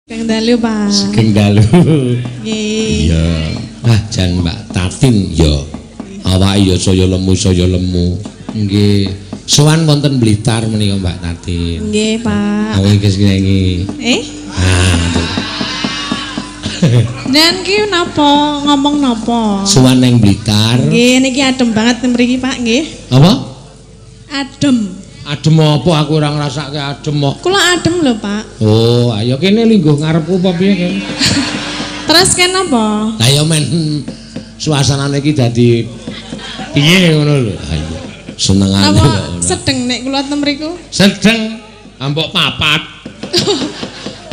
Kang dalu, Pak. Sugeng dalu. Nggih. Iya. Ah, jan Mbak Tatin ya. Awake ya saya lemu. Nggih. Sowan wonten Blitar menika Mbak Tatin. Nggih, Pak. Awake kesini. Dan ki napa ngomong napa? Sowan nang Blitar. Nggih, niki adem banget mriki, Pak, nggih. Apa? Adem. Adem apa aku ora ngrasake adem kok. Kula adem lho, Pak. Oh, ayo kene lingguh ngarepku apa piye kene? Terus ken apa? Lah ya men suasanane iki dadi piye ngono lho. Ayo. Senengane kok ngono. Sedeng nek kula ten mriku. Sedeng ambok papat.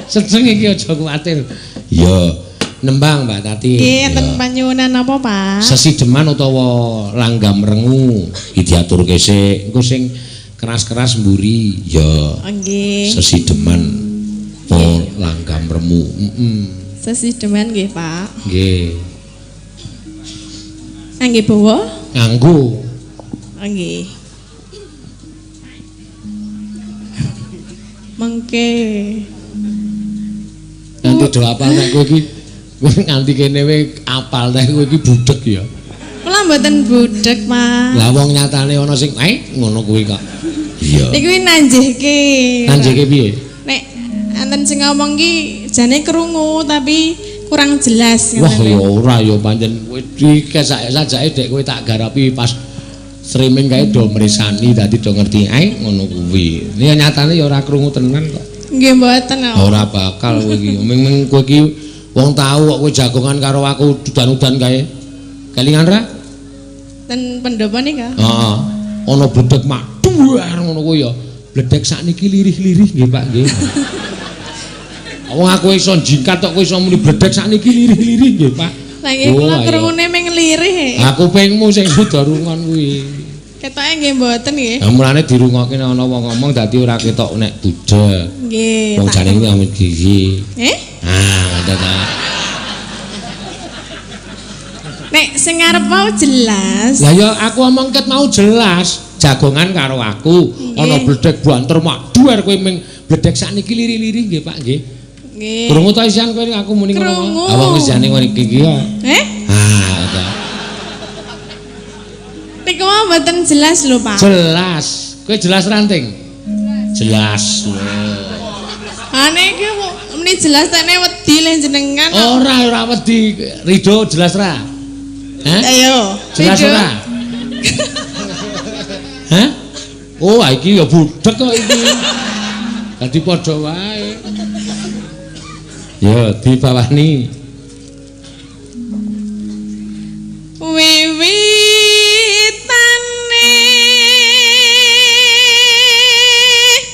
Sedeng iki aja kuwatir. Ya, nembang Mbak Tati. Nggih, enten panyuwunan apa, Pak? Sesideman utawa langgam rengu iki diaturke sik. Engko sing keras-keras mburi ya. Nggih. Sesideman oh langgam remu. Sesideman nggih, Pak. Nggih. Nggih, bawa? Nganggo. Nggih. Mengke. Nanti do apal nek kowe iki nganti kene we apal teh kowe iki budhek ya. Kula mboten budhek, Pak. Lah wong nyatane ana sing ngono kuwi kok. Iya. Niku nanjihke. Nanjihke piye? Nek enten sing ngomong ki jane krungu tapi kurang jelas. Wah ya ora ya pancen kowe iki sajake dek kowe tak garapi pas streaming kae do mresani dadi do ngerti ngono kuwi. Nek nyatane ya ora krungu tenan kok. Nggih mboten kok. Ora bakal kowe iki. Ming kowe iki wong tahu kok kowe jagongan karo aku dudan-udan kae. Kelingan ra? Ten pendopo nika. Heeh. Ana bledek mak duar ngono kuwi ya. Bledek sakniki lirih-lirih nggih Pak nggih. Wong aku iso jingkat kok kowe iso muni bledek sakniki lirih-lirih nggih Pak. Lah nggih kula krungune ming lirih. Aku pengmu sing kudu rungon kuwi. Ketoke nggih mboten nggih. Lah mulane dirungokke ana wong ngomong dadi ora ketok nek budhek. Nggih. Wong jane iki amit gigi. Ngoten ta. Nek sing ngarep mau jelas. Lah ya aku omong ket mau jelas. Jagongan karo aku ana bledek banter mak duar kowe ming bledek sakniki liri-liri nggih Pak nggih. Nggih. Krungu ta isian kowe aku muni ngono. Awang wis jane ngono iki ya. Ta. Niku mau mboten jelas lho Pak. Jelas. Kowe jelas ranting? Jelas. Niki muni jelas tene wedi le jenengan. Ora wedi. Rido jelas ra? Ayo. Jelas ora? Hah? Oh, iki ya budhek kok iki. Dadi padha wae. Ya, dibawani. Wiwitane.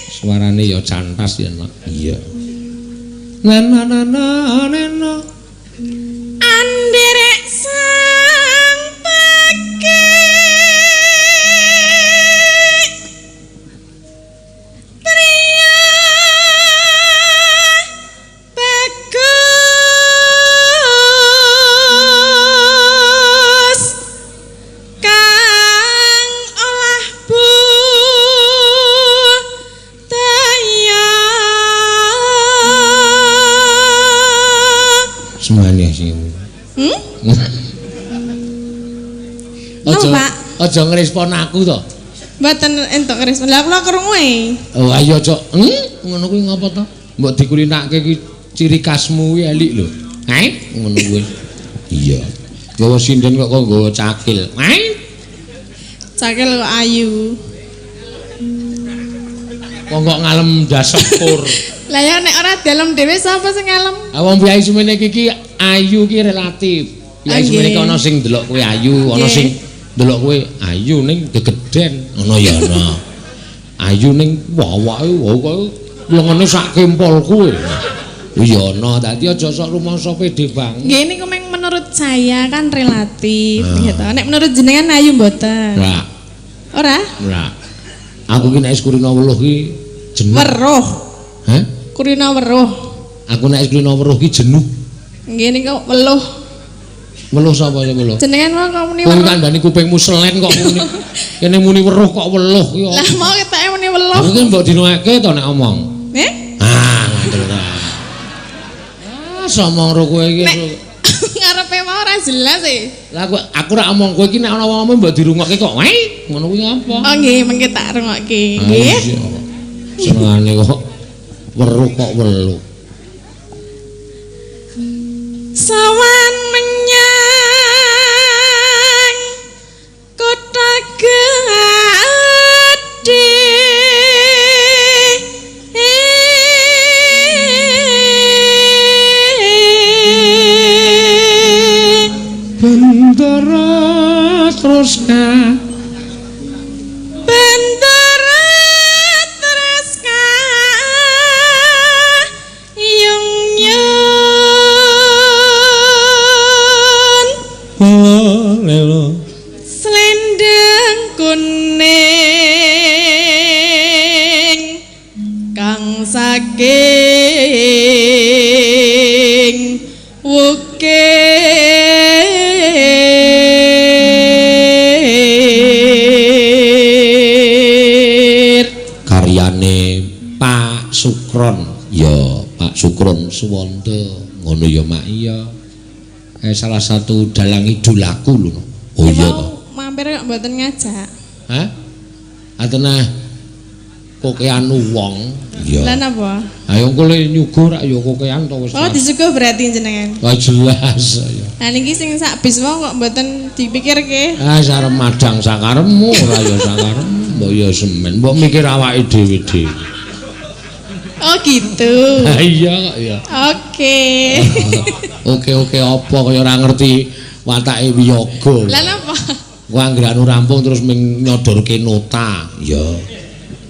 Suarane ya cantas ya, Nak. Iya. Nananana. Anderek sang pake. Aja ngrespon aku to. Mboten entuk ngrespon. Lah kula krungu e. Oh ayo cok. Ngono kuwi ngapa to? Mbok dikulinakke iki ciri khasmu kuwi elik lho. Ngono kuwi. Iya. Gawa sinden kok nggawa cakil. Cakil kok ayu. Kok ngalem ndas sepur. Lah ya nek ora dalem dhewe sapa sing ngalem? Wong biayi semene iki ayu ki relatif. Biayi semene ana sing ndelok kowe ayu, ana sing ndelok kowe ayu ning gegeden. Ngono ya ana. Ayu ning awake kok lengene sak kempolku. Iya ana, dadi aja sok rumangsa pede banget. Nggih niku menurut saya kan relatif gitu. Nek menurut jenengan ayu mboten? Ora. Ora? Ora. Aku ki nek kurina weruh ki jenuh. Weruh. Hah? Kurina weruh. Aku nek kurina weruh ki jenuh. Nggih niku weluh. Weluh sapa sing weluh? Jenengan wae kok muni weruh. Kowe kandhani kupingmu selen kok muni. Kene muni weruh kok weluh ki. Lah mau ketoke muni weluh. Aku ki mbok dinoake to nek omong. Nggih? Ngoten ta. Somong karo kowe iki. Ngarepe wae ora jelas e. Lah aku rak omong kowe iki nek ana wong mbok dirungokke kok wae ngono kuwi apa? Oh nggih, mengke tak rungokke. Nggih. Senengane kok weruh kok weluh. Sawan menyang kota gedhe Bendera terus Selendang kuning kang saking wukir karyane Pak Sukron ya Pak Sukron Suwanda ngono ya Mak iya salah satu dalang idolaku lho. Oh iya toh. Mampir kok mboten ngajak. Hah? Atenah kokean wong. Iya. Lah napa? Ayo kowe nyuguh rak ya kokean to wis. Oh, disuguh berarti jenengan. Wah jelas ya. Lah niki sing sak bis wong kok mboten dipikirke. Sarep madang sakarepmu ora ya sakarepmu, mbok ya semen, mbok mikir awake dhewe-dhewe. Oh gitu. Iya kok ya. Oke. Oke apa kaya ora ngerti watake wiyaga. Lah napa? Ku anggere anu rampung terus nyodorke nota. Iya.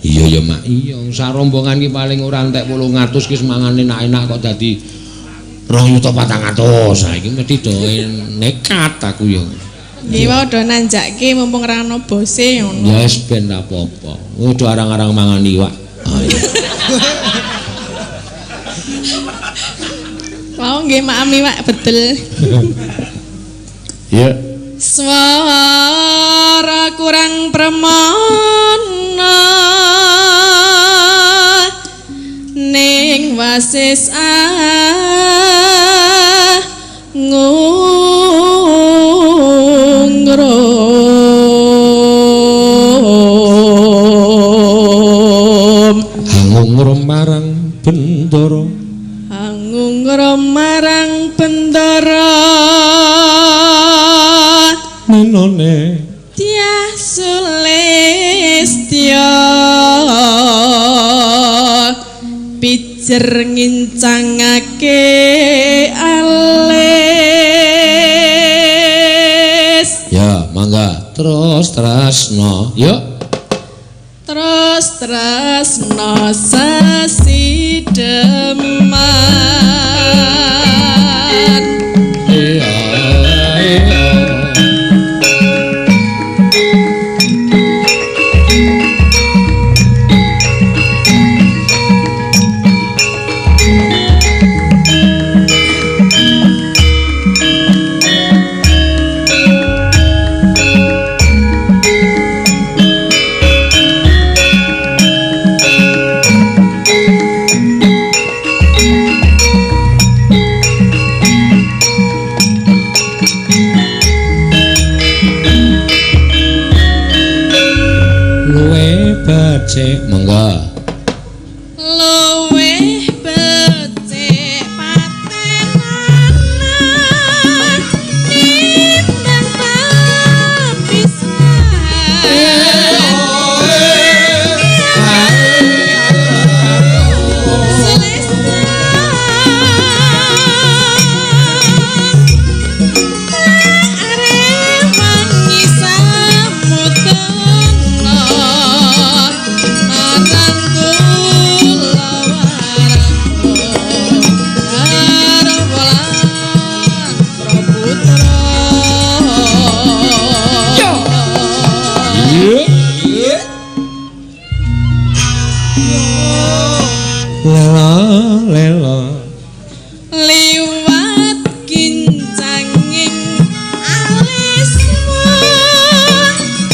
Iya ya Mak. Iya, sarombongan ki paling ora entek 800 ki semangane enak-enak kok dadi 2.400.000. Saiki mesti do nekat aku ya. Nggih wae do nanjake mumpung ora ana bose ngono. Ya wis ben ra apa-apa. Kudu arang-arang mangan iwak. Mau nggih maami Pak betul. Ya. Swara kurang permana ning wasis ngungrum marang bendara marang bendara menone Dyah Sulistya pijer ngincangake alis ya mangga terus tresno yuk terus tresno sasideman iya cek mangga luweh becik patenan nimbang liwat kincanging alismu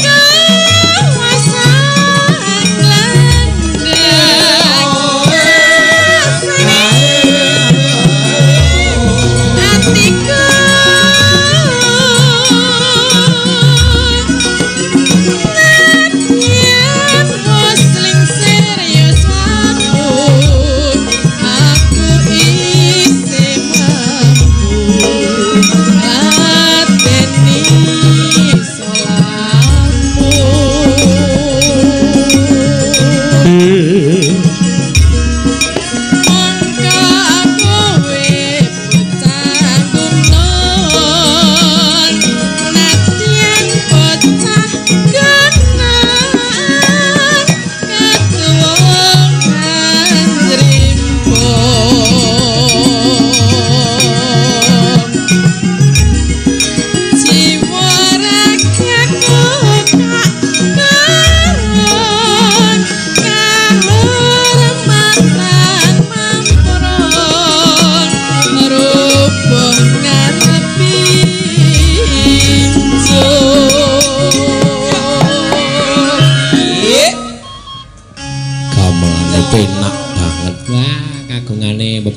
kawasan landang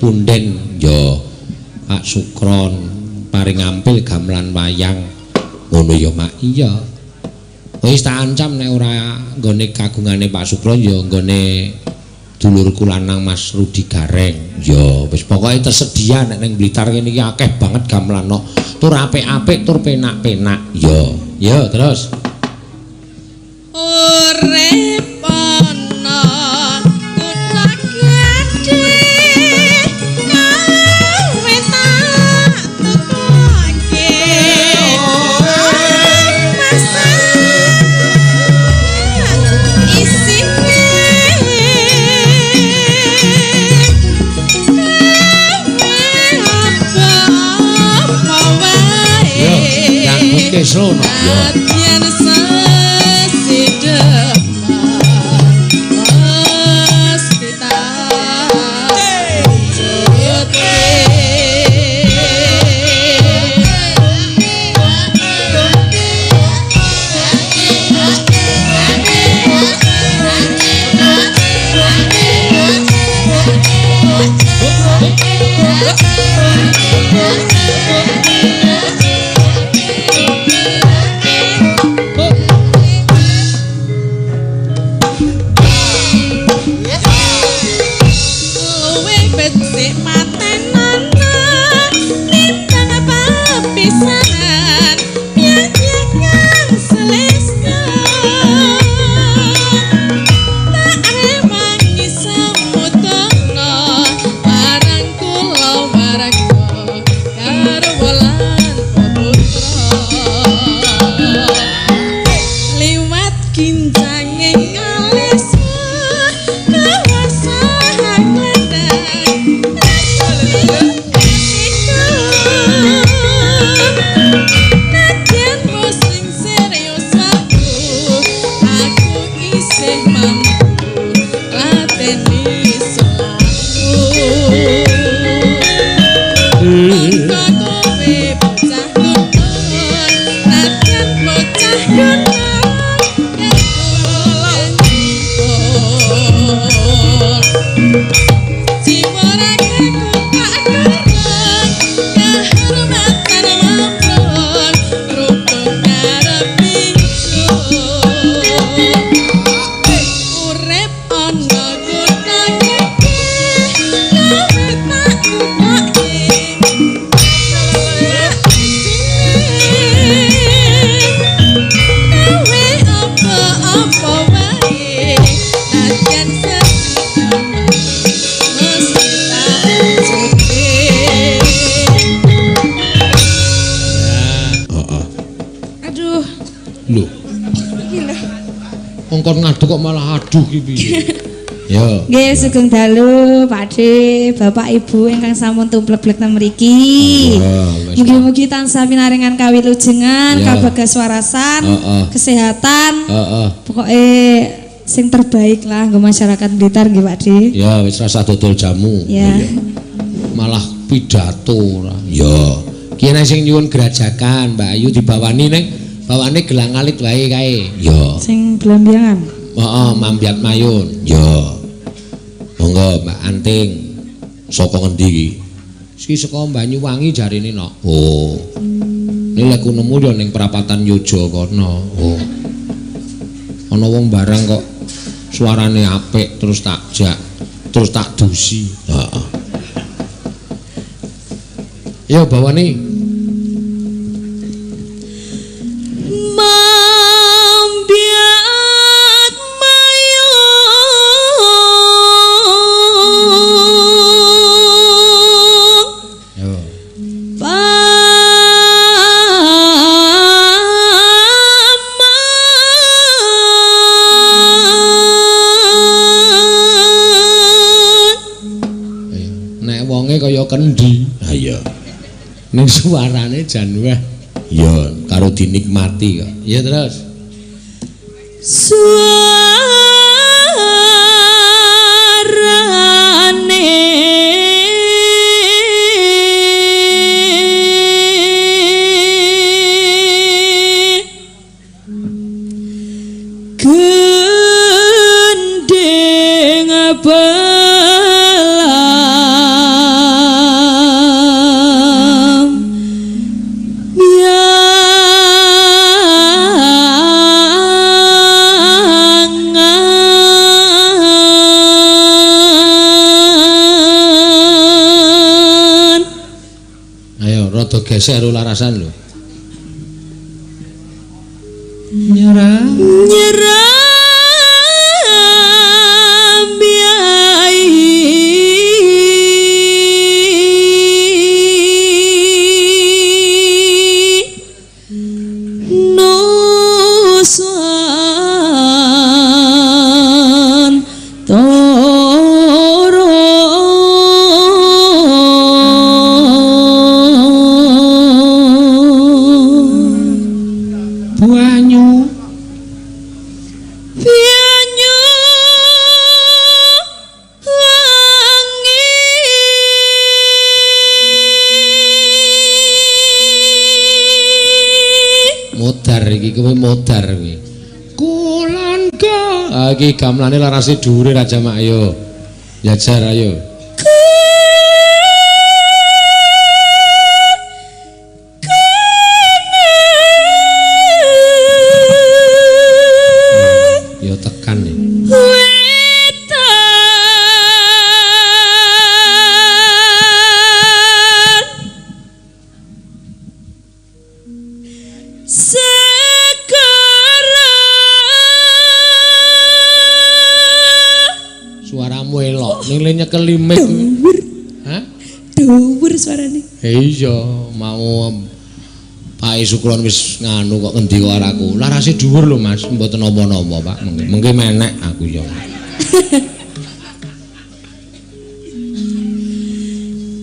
punden ya Pak Sukron paring ngampil gamelan wayang ngono ya Mak iya wis tak ancam nek ora nggone kagungane Pak Sukron ya nggone dulurku lanang Mas Rudi Gareng ya wis pokoke tersedia nek ning Blitar kene iki akeh banget gamelan no. Tur apik-apik tur penak-penak ya terus urip ana kutha gedhe gawe tak tukoke masa isine apa wae dangdut kesrono ya Latihan kon ngaduk kok malah aduh iki piye. Ya. Nggih sugeng dalu Pakde, Bapak Ibu ingkang sampun tumplek-blek ten mriki. Mugi-mugi tansah pinaringan kawilujengan, kabagas warasan, kesehatan. Pokoke sing terbaik lah nggo masyarakat Blitar nggih Pakde. Ya wis rasa dodol jamu. Ya. Malah pidato ora. Ya. Ki nek sing nyuwun gerajakan Mbak Ayu dibawani ning bawane gelang alit wae kae. Ya. Sing blambiangan. Mambiat mayun. Ya. Monggo Mbak Anting. Saka ngendi iki? Iki saka Banyuwangi jarine no. Oh. Ini lek nemu yo ning perapatan Yojo kono. Oh. Ana wong barang kok suarane apik terus tak jak, terus tak dusi. Heeh. Ya bawane kaya kendi. Ha iya. Ning suarane jan wah. Ya, karo dinikmati kok. Ya terus. Suarane gendeng belah rada gesek karo larasan lho. Nyerah modar kuwi. Kulanka. Ah iki gamelane larase dhuwure Raja Mak ayo. Jajar ayo. Yo tekan nih. Ning nyekel limik kuwi. Hah? Dhuwur suarane. Iya, mau Pak Suklon wis nganu kok ngendi kok araku. Larase dhuwur lho Mas, mboten napa-napa Pak. Mengke menek aku ya.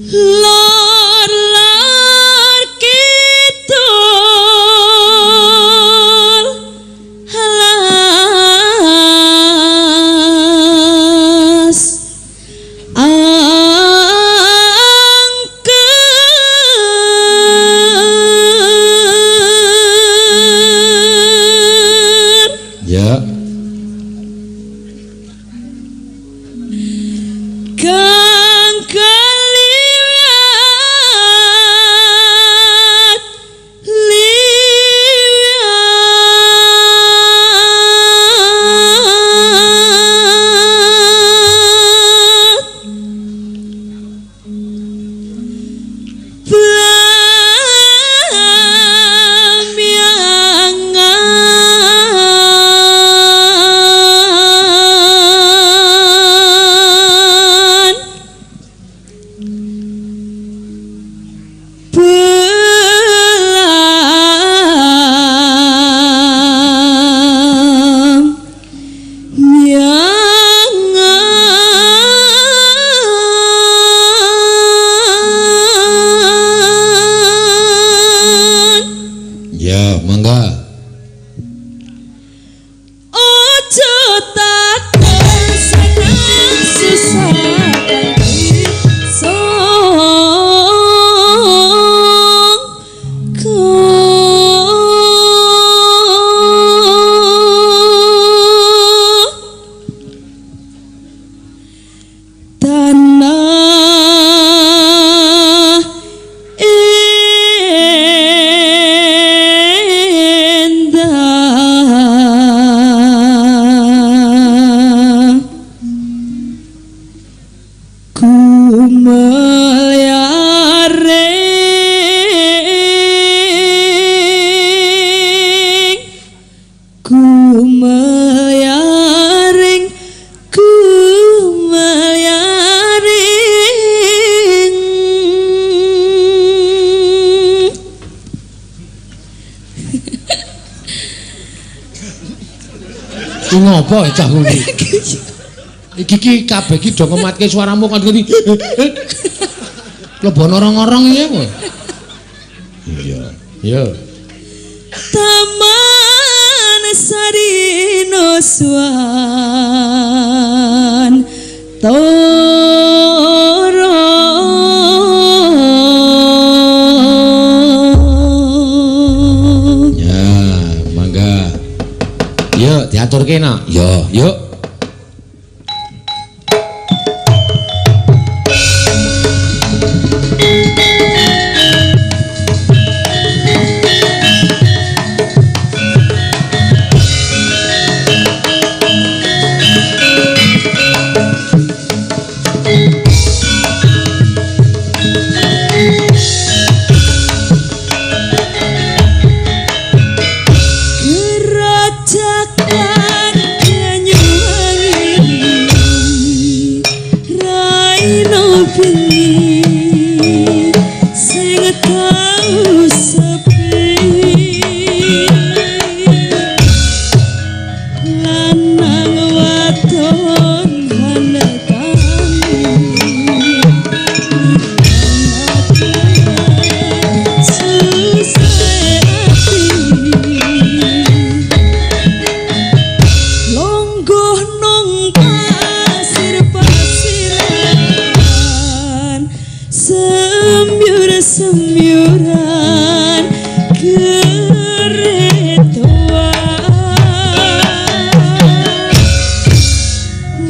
Lor kidul halas ya. Kang kaliwat ngopo cah kuwi? Iki kabeh iki do ngematke suaramu kan ngerti. Lebono orang-orang iki apa? Iya. Iya. Taman Sarino Swan Toro. Ya, mangga. Yuk, diaturke nak. Yuk. semyur-semyuran keretoan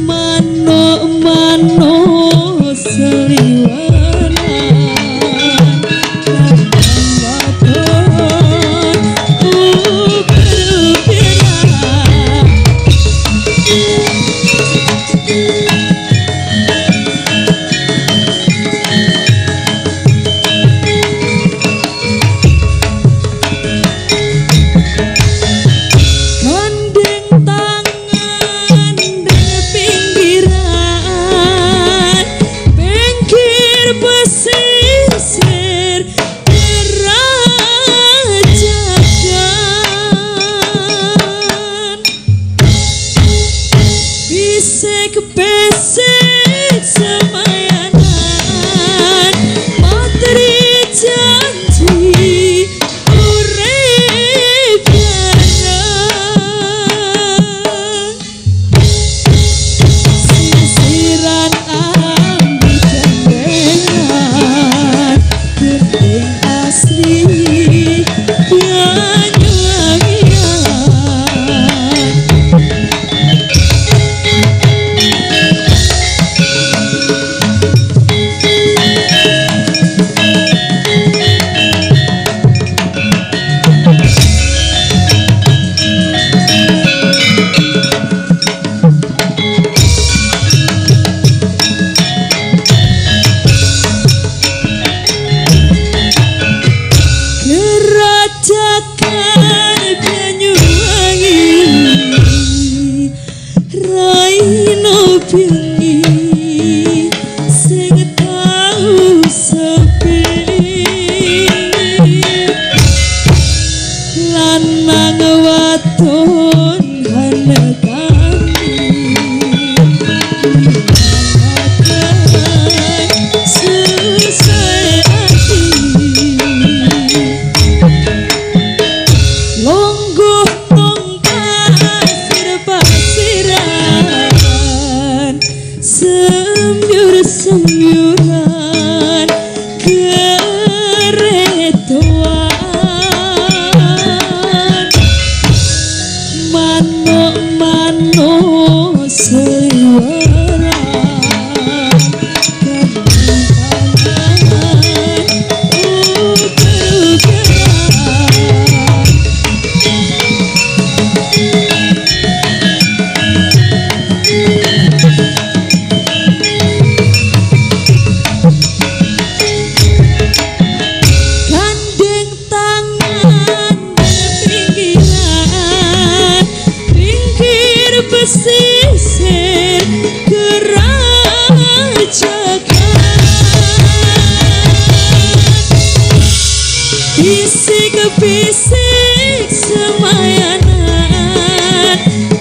mano-mano seliwanan Besik semayanan materi janji urip bareng sisiran ambi gandengan gendeng asli semyuran keretoan mano-mano seliwanan pesisir kerajaan bisik-bisik semayanan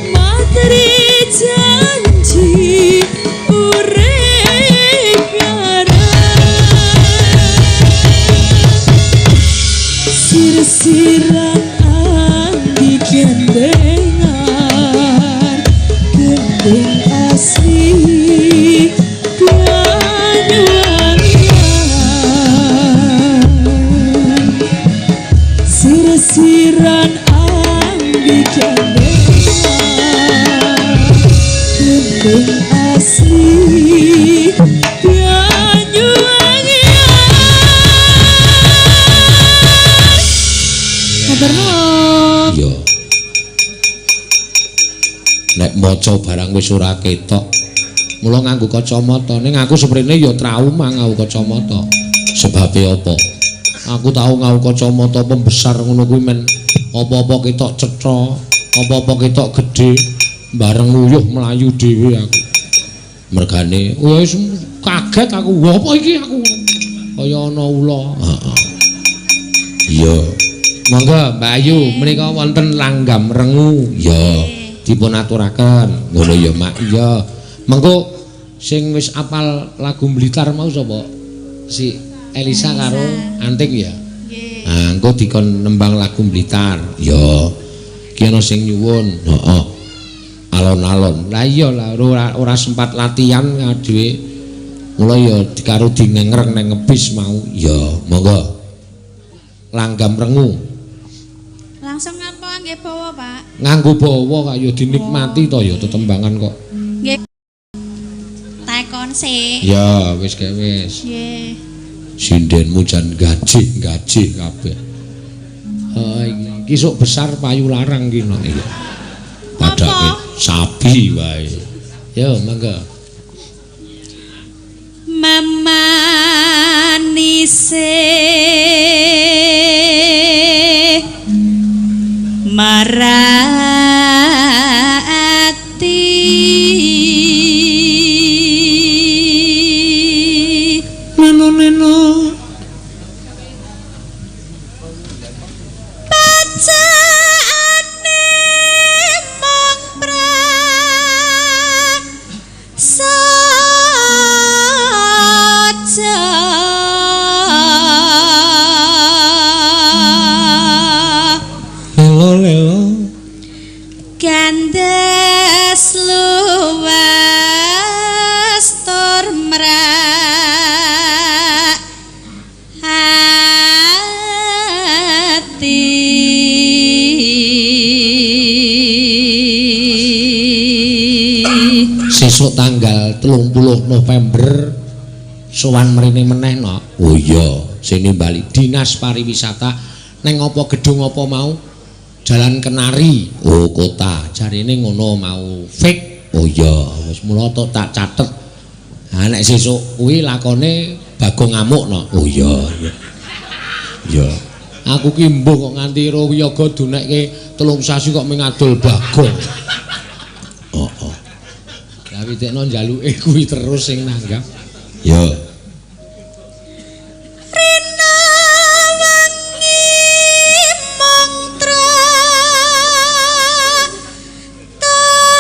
materi janji urip bareng sir-siran andi gandengan gendeng asli Banyuwangian sir-siran ambi gandengan gendeng asli Banyuwangian. Kabar no? Yo. Nek maca barang wis ora ketok. Mula nganggo kacamata. Ning aku seprene ya trauma nganggo kacamata. Sebabe apa? Aku tahu nganggo kacamata pembesar ngono kuwi men apa-apa ketok cetha, apa-apa ketok gedhe, bareng uyuh mlayu dhewe aku. Mergane wis kaget aku. Apa iki aku? Kaya ana ula. Heeh. Iya. Monggo Mbak Ayu menika wonten langgam rengu. Ya. Dipun aturaken. Ngono ya Mak. Iya. Mengko sing wis apal lagu Blitar mau sapa? Si Elisa karo Anting ya. Nggih. Nah, engko dikon nembang lagu Blitar. Ya. Ki ana sing nyuwun. Heeh. Alon-alon. Lah iya lah ora sempat latihan dhewe Mula ya karo dinengreng nang ngebis mau. Ya, monggo. Langgam rengu. Langsung ngapa nggih bawa, Pak? Nganggo bawa kaya dinikmati to ya tetembangan kok. Nggih. Takon sik. Ya, wis gawe wis. Nggih. Sindenmu jan gaji kabeh. Ha iki sok besar payu larang ki nok iki. Padake sapi wae. Ya, mangga. Mamanise marati neno bacaane mong prasaja lelo gandes luwes tur mrak hati sesuk tanggal 30 November sowan mrene meneh no. Oh iya, sini bali Dinas Pariwisata neng apa gedung apa mau? Jalan Kenari. Oh, kota. Jarine ngono mau fake. Oh iya, wis mula tak catet. Ha nek sesuk kuwi lakone Bagong ngamuk no. Oh iya. Iya. Aku ki mbuh kok nganti ro wiyaga dunekke 3 sasi kok mengadol Bagong. Oh. Lah witekno njaluke kuwi terus sing nanggap. Ya. Rina wangi mantra tapan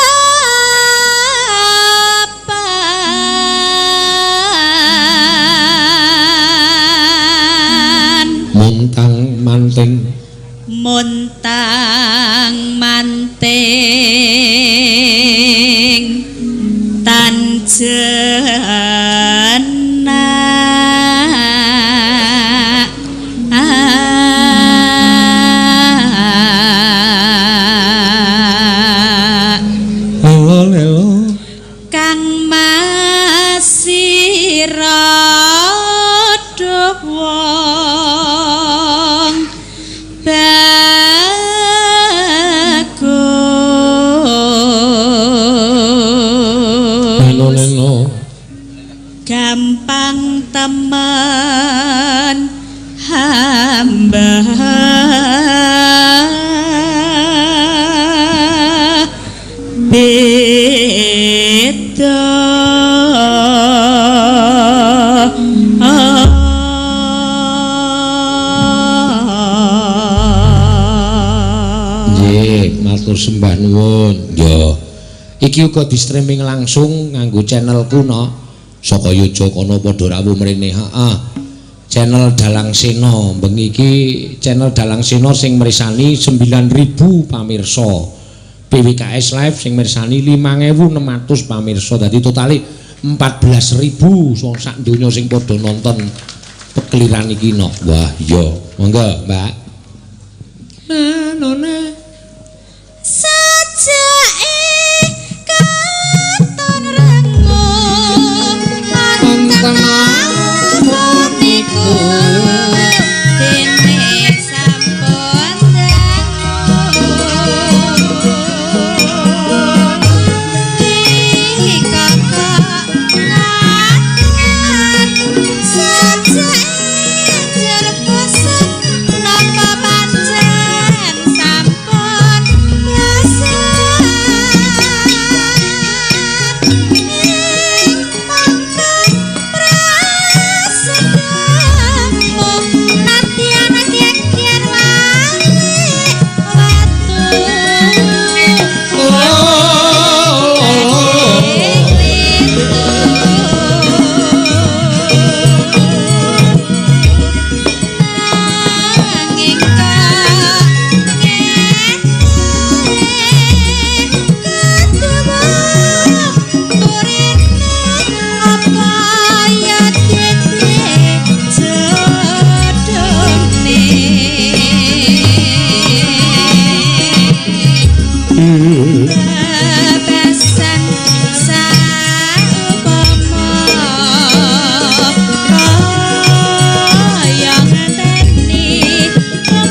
Montang manting tanjena lelo kang masira wong bagus neno gampang temen hamba beda nggih matur sembah nuwun. Ya. Iki uga di streaming langsung nganggo channelku no. Saka Yogyakarta padha rawuh mrene. Heeh. Channel Dalang Sena. Bengi iki channel Dalang Sena sing mirsani 9.000 pamirsa. PWKS Live sing mirsani 5.600 pamirsa. Dadi totale 14.000 wong sak donya sing padha nonton pekliran iki no. Wah, iya. Monggo, Mbak. None sajake katon rengung anteng niku dene sampun sampai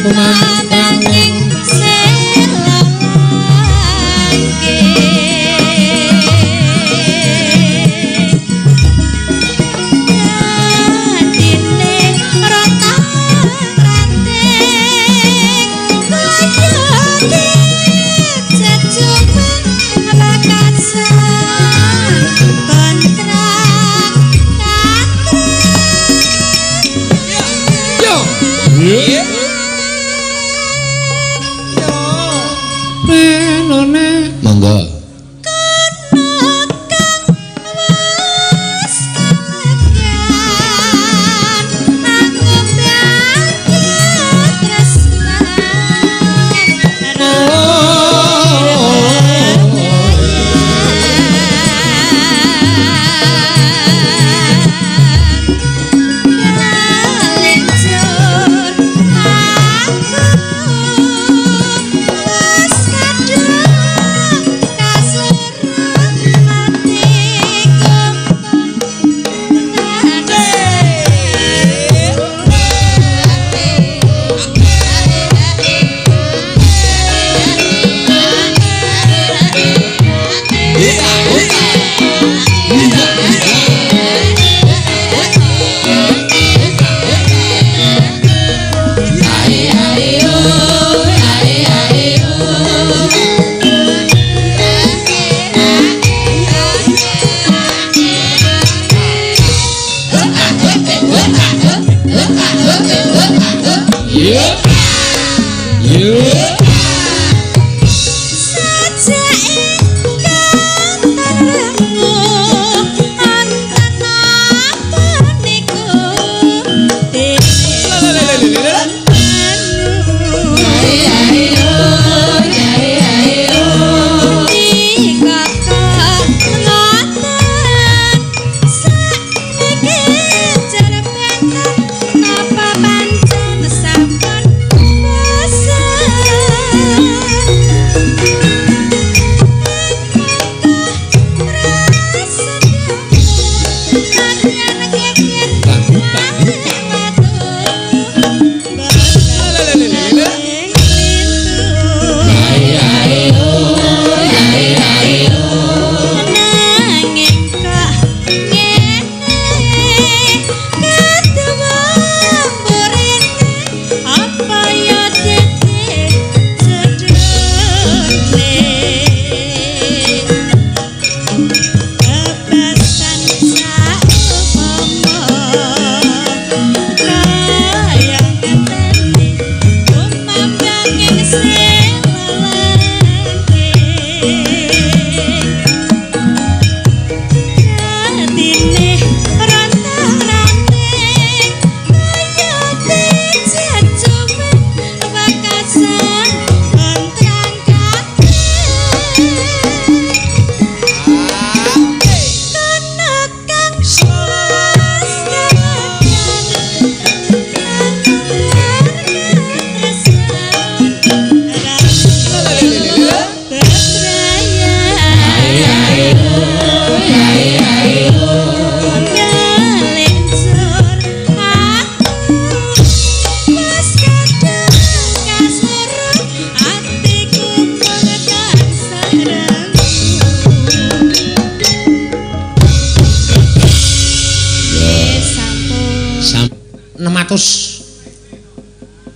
kumambanging monggo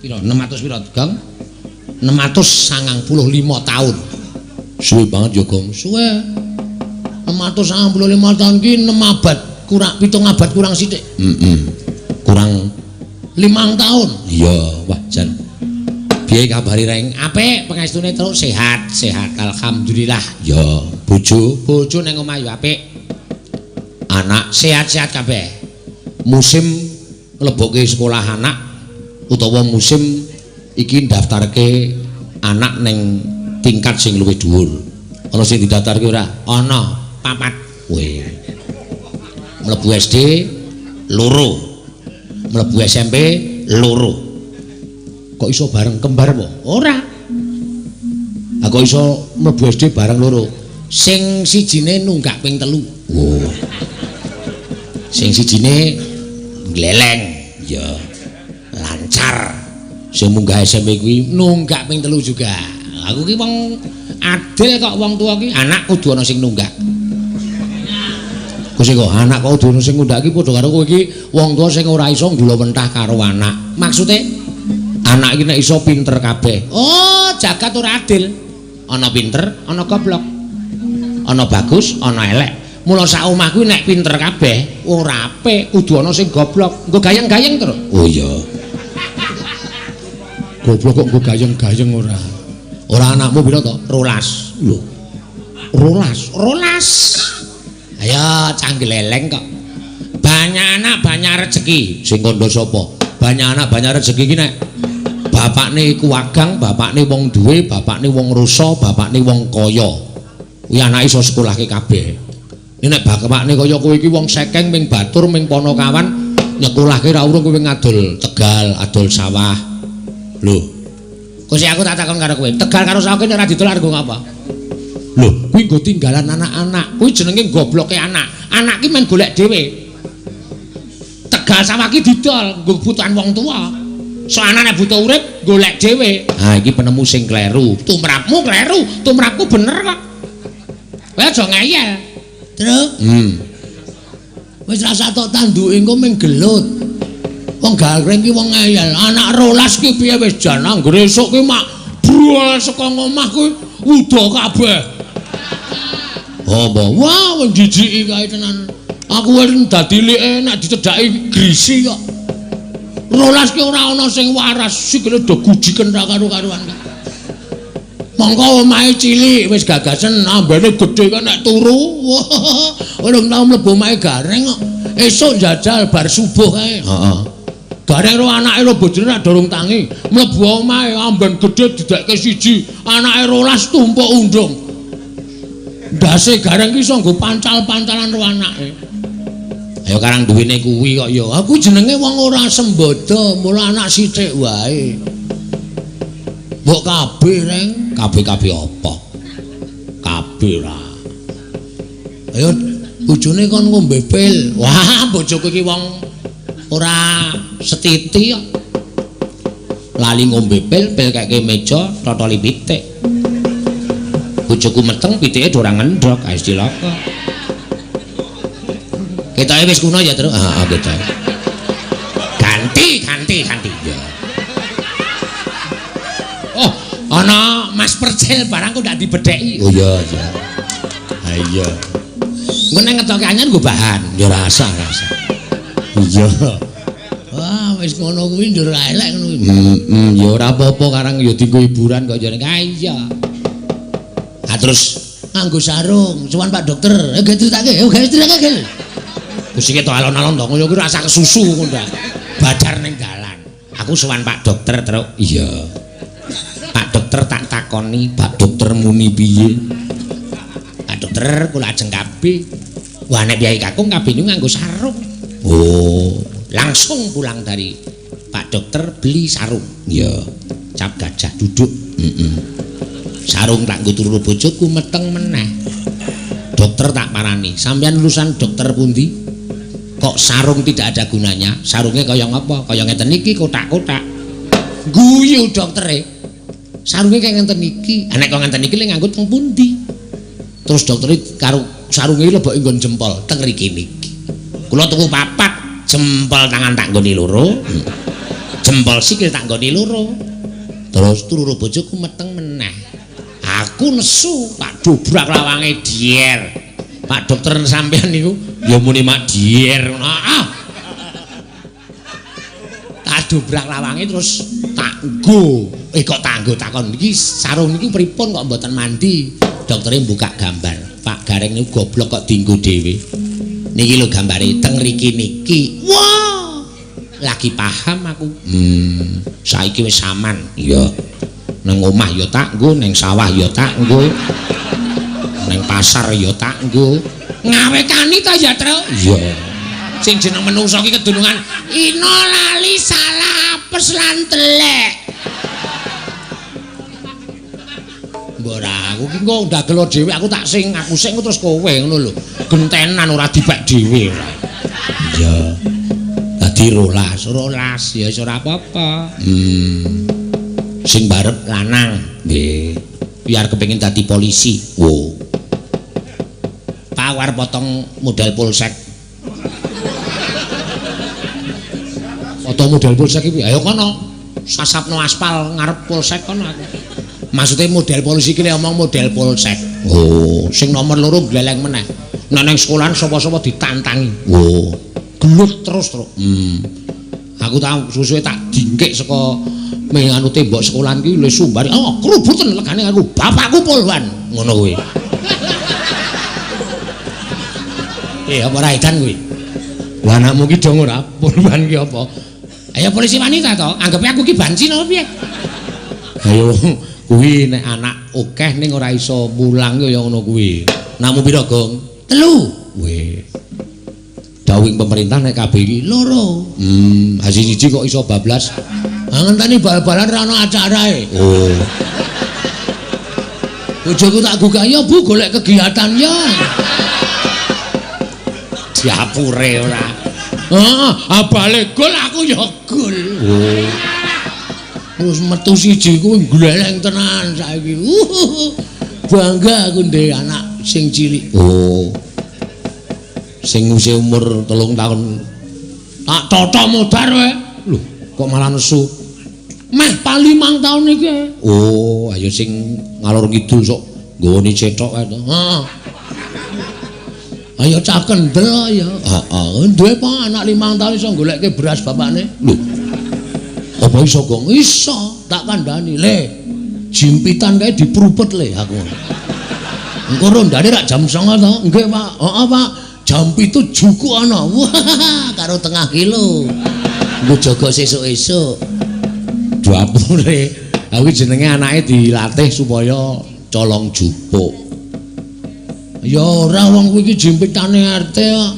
piro 600 piro Gang 695 tahun suwe banget ya Gong suwe 695 tahun ki 6 abad kurang 7 abad kurang sithik kurang 5 tahun iya wah jan piye kabari reng apik pangestune terus sehat alhamdulillah ya bojo nang omah ya apik anak sehat-sehat kabeh musim nglebokke sekolah anak utawa musim iki daftarke anak neng tingkat sing luwih dhuwur ana sing didaftarke ora ana 4 weh mlebu SD loro mlebu SMP loro kok iso bareng kembar apa ora kok iso mlebu SD bareng loro sing sijine nunggak ping 3 oh sing sijine gleleng ya lancar Sing munggah SMP kuwi nunggak ping 3 juga. Aku ki wong adil kok wong tuwa ki anak kudu ana sing nunggak. Kusik kok anak kok kudu ana sing nunggak ki padha karo kowe iki wong tuwa sing ora iso nggula mentah karo anak. Maksude anak iki nek iso pinter kabeh. Oh, jagat ora adil. Ana pinter, ana goblok. Ana bagus, ana elek. Mula sak omah kuwi nek pinter kabeh ora apik, kudu ana sing goblok. Nggo gayeng-gayeng terus. Oh iya. Goblok kok nggo gayeng-gayeng ora. Ora anakmu pira to? 12. Lho. 12. Ayo canggih leleng kok. Banyak anak banyak rezeki. Sing kandha sapa? Banyak anak banyak rezeki ki nek bapakne iku wagang, bapakne wong duwe, bapakne wong rusa, bapakne wong kaya. Kuwi anake iso sekolahke kabeh. Nek bapakne kaya kowe iki wong sekeng ming batur ming Ponokawan nyekolahke ra urung kowe ngadol Tegal, adol sawah. Lho. Kok aku tak takon karo kowe, Tegal karo sawah nek ora didol argo ngapa? Lho, kuwi nggo tinggalan anak-anak. Kuwi jenenge gobloke anak. Anak ki men golek dhewe. Tegal sawah ki didol nggo kebutuhan wong tuwa. Soalnya nek butuh urip golek dhewe. Ha iki penemu sing kleru. Tumrapmu kleru, tumrapku bener kok. Kowe aja ngeyel. Terus? Wis rasa tok tanduke engko ming gelut. Wong garing ki wong ngeyel. Anak 12 ki piye wis jan anggere esuk ki mak brol saka omah kuwi wuda kabeh. Apa? Wah, wong jijiki kae tenan. Aku wis dadi leke nek dicedhaki grisi kok. 12 ki ora ana sing waras, sikile do gujiken ra karo-karuan. Mongko omahe cilik wis gagasen ambene gedhe kok nek turu. Wah, urung tau mlebu omahe gareng kok. Esuk njajal bar subuh kae. Heeh. Gareng ro anake ro bojone rak dorong tangi. Mlebu omahe amben gedhe didekke siji, anake 12 tumpuk undung. Ndase gareng ki iso nggo pancal-pancalan ro anake. Ayo karang duwene kuwi kok ya. Aku jenenge wong ora sembodo, mula anak sithik wae. Mbok kabeh reng, kabeh-kabeh apa? Kabeh ra. Ayo bojone kon ngombe pil. Wah, bojoku iki wong ora setiti kok. Lali ngombe pil kake meja, totoli pitik. Bojoku meteng pitike ora ngendhok, wis cilaka. Ketoke wis kuno ya, Tru. Heeh, ketok. Ganti. Ya. Oh, ana Mas Percil barangku ndak dibedheki. Oh iya. Ha iya. Engko nek ngetoke anyar nggo bahan, ya rasa. Iya. Wah, wis ngono kuwi ndur elek ngono kuwi. Ya ora apa-apa karang ya dienggo hiburan kok jane. Ha iya. Ah terus nganggo sarung, cuman Pak Dokter. Getutake, getutake. Wis iki to alon-alon to, ngono kuwi rasa kesusu ngono. Badar ning dalan. Aku sowan Pak Dokter, Truk. Iya. Pak Dokter tak takoni, Pak Dokter muni piye? Pak Dokter kula ajeng kabeh. Wah nek Kyai Kakung kabeh nganggo sarung. Oh, langsung pulang dari Pak Dokter beli sarung. Iya. Cap gajah duduk. Sarung tak nggo turu bojoku meteng meneh. Dokter tak parani, sampeyan lulusan dokter pundi? Kok sarung tidak ada gunanya? Sarungnya kaya ngapa? Kaya ngeten iki kotak-kotak. Guyu doktere. Sarungnya kaya ngeten iki. Nek kok ngeten iki le nganggo teng pundi? Terus doktere karo sarunge lebok nggon jempol teng mriki niki. Kula tuku papat, jempol tangan tak nggoni loro. Jempol sikil tak nggoni loro. Terus turu bojoku meteng meneh. Aku nesu, Pak dobrak lawange dier. Pak Dokter sampean niku ya muni mak dier. Tak dobrak lawange terus tak nggo. Kok tak nggo takon iki sarung niki pripun kok mboten mandi? Doktere buka gambar. Pak Gareng niku goblok kok dienggo dhewe. Niki lho gambare teng mriki niki. Wah. Lagi paham aku. Saiki wis aman. Iya. Nang omah ya tak nggo, nang sawah ya tak nggo. Nang pasar ya tak nggo. Ngawekani ta ya, Tru? Iya. Sing jeneng menungso ki kedunungan ina lali salah apes lan telek. Mbok ora aku ki engko ndagel dhewe aku tak sing terus kowe ngono lho. Gentenan ora dibak dhewe ora. Iya. Dadi rolas ya ora apa-apa. Sing barep lanang. Nggih. Biar kepengin dadi polisi. Oh. Tawar potong model polsek. Foto model polsek iki ayo kono. Sasapno aspal ngarep polsek kono aku. Maksudnya model polisi iki omong model polsek. Oh, sing nomor 2 gleleng meneh. Nek nang sekolahan sapa-sapa ditantangi. Oh, gelut terus. Aku tau susuhe tak dingkik saka anu tembok sekolahan iki lho sumbari. Oh, kerubuten legane aku. Bapakku polwan. Ngono kuwi. Apa ora edan kuwi? Lah anakmu ki dong ora polwan ki apa? Ayo polisi wanita to, anggape aku ki banci napa piye? Ayo kuwi nek anak akeh ning ora iso mulang ya ngono kuwi. Namu pira, Gong? 3. Weh. Dawing pemerintah nek kabeh iki 2. Hasil siji kok iso bablas. Ngenteni bal-balan ra ono acarae. Oh. Bojoku tak gugah ya Bu golek kegiatan ya. Diapure ora. Balik gol aku ya gol. Oh. Terus metu siji kuwi gleleng tenan saiki. Bangga aku ndek anak sing cilik. Oh. Sing usia umur 3 tahun. Tak totok modar wae. Lho, kok malah nesu. Meh pa 5 tahun iki. Oh, ayo sing ngalor ngidul sok nggone cetok kae to. Ayo cah kendel ya. Heeh, duwe pa anak 5 tahun iso goleke beras bapakne. Lho. Apa iso, Gong? Iso, tak kandhani. Le, jimpitan kae diprupet le aku. Engko rondane rak jam 09.00 to. Nggih, Pak. Heeh, Pak. Jam 7 juku ana. Wah, karo tengah kilo. Engko jaga sesuk-esuk. Dapure. Aku jenenge anake dilatih supaya colong jupuk. Ya ora wong kuwi iki jimpitane RT kok.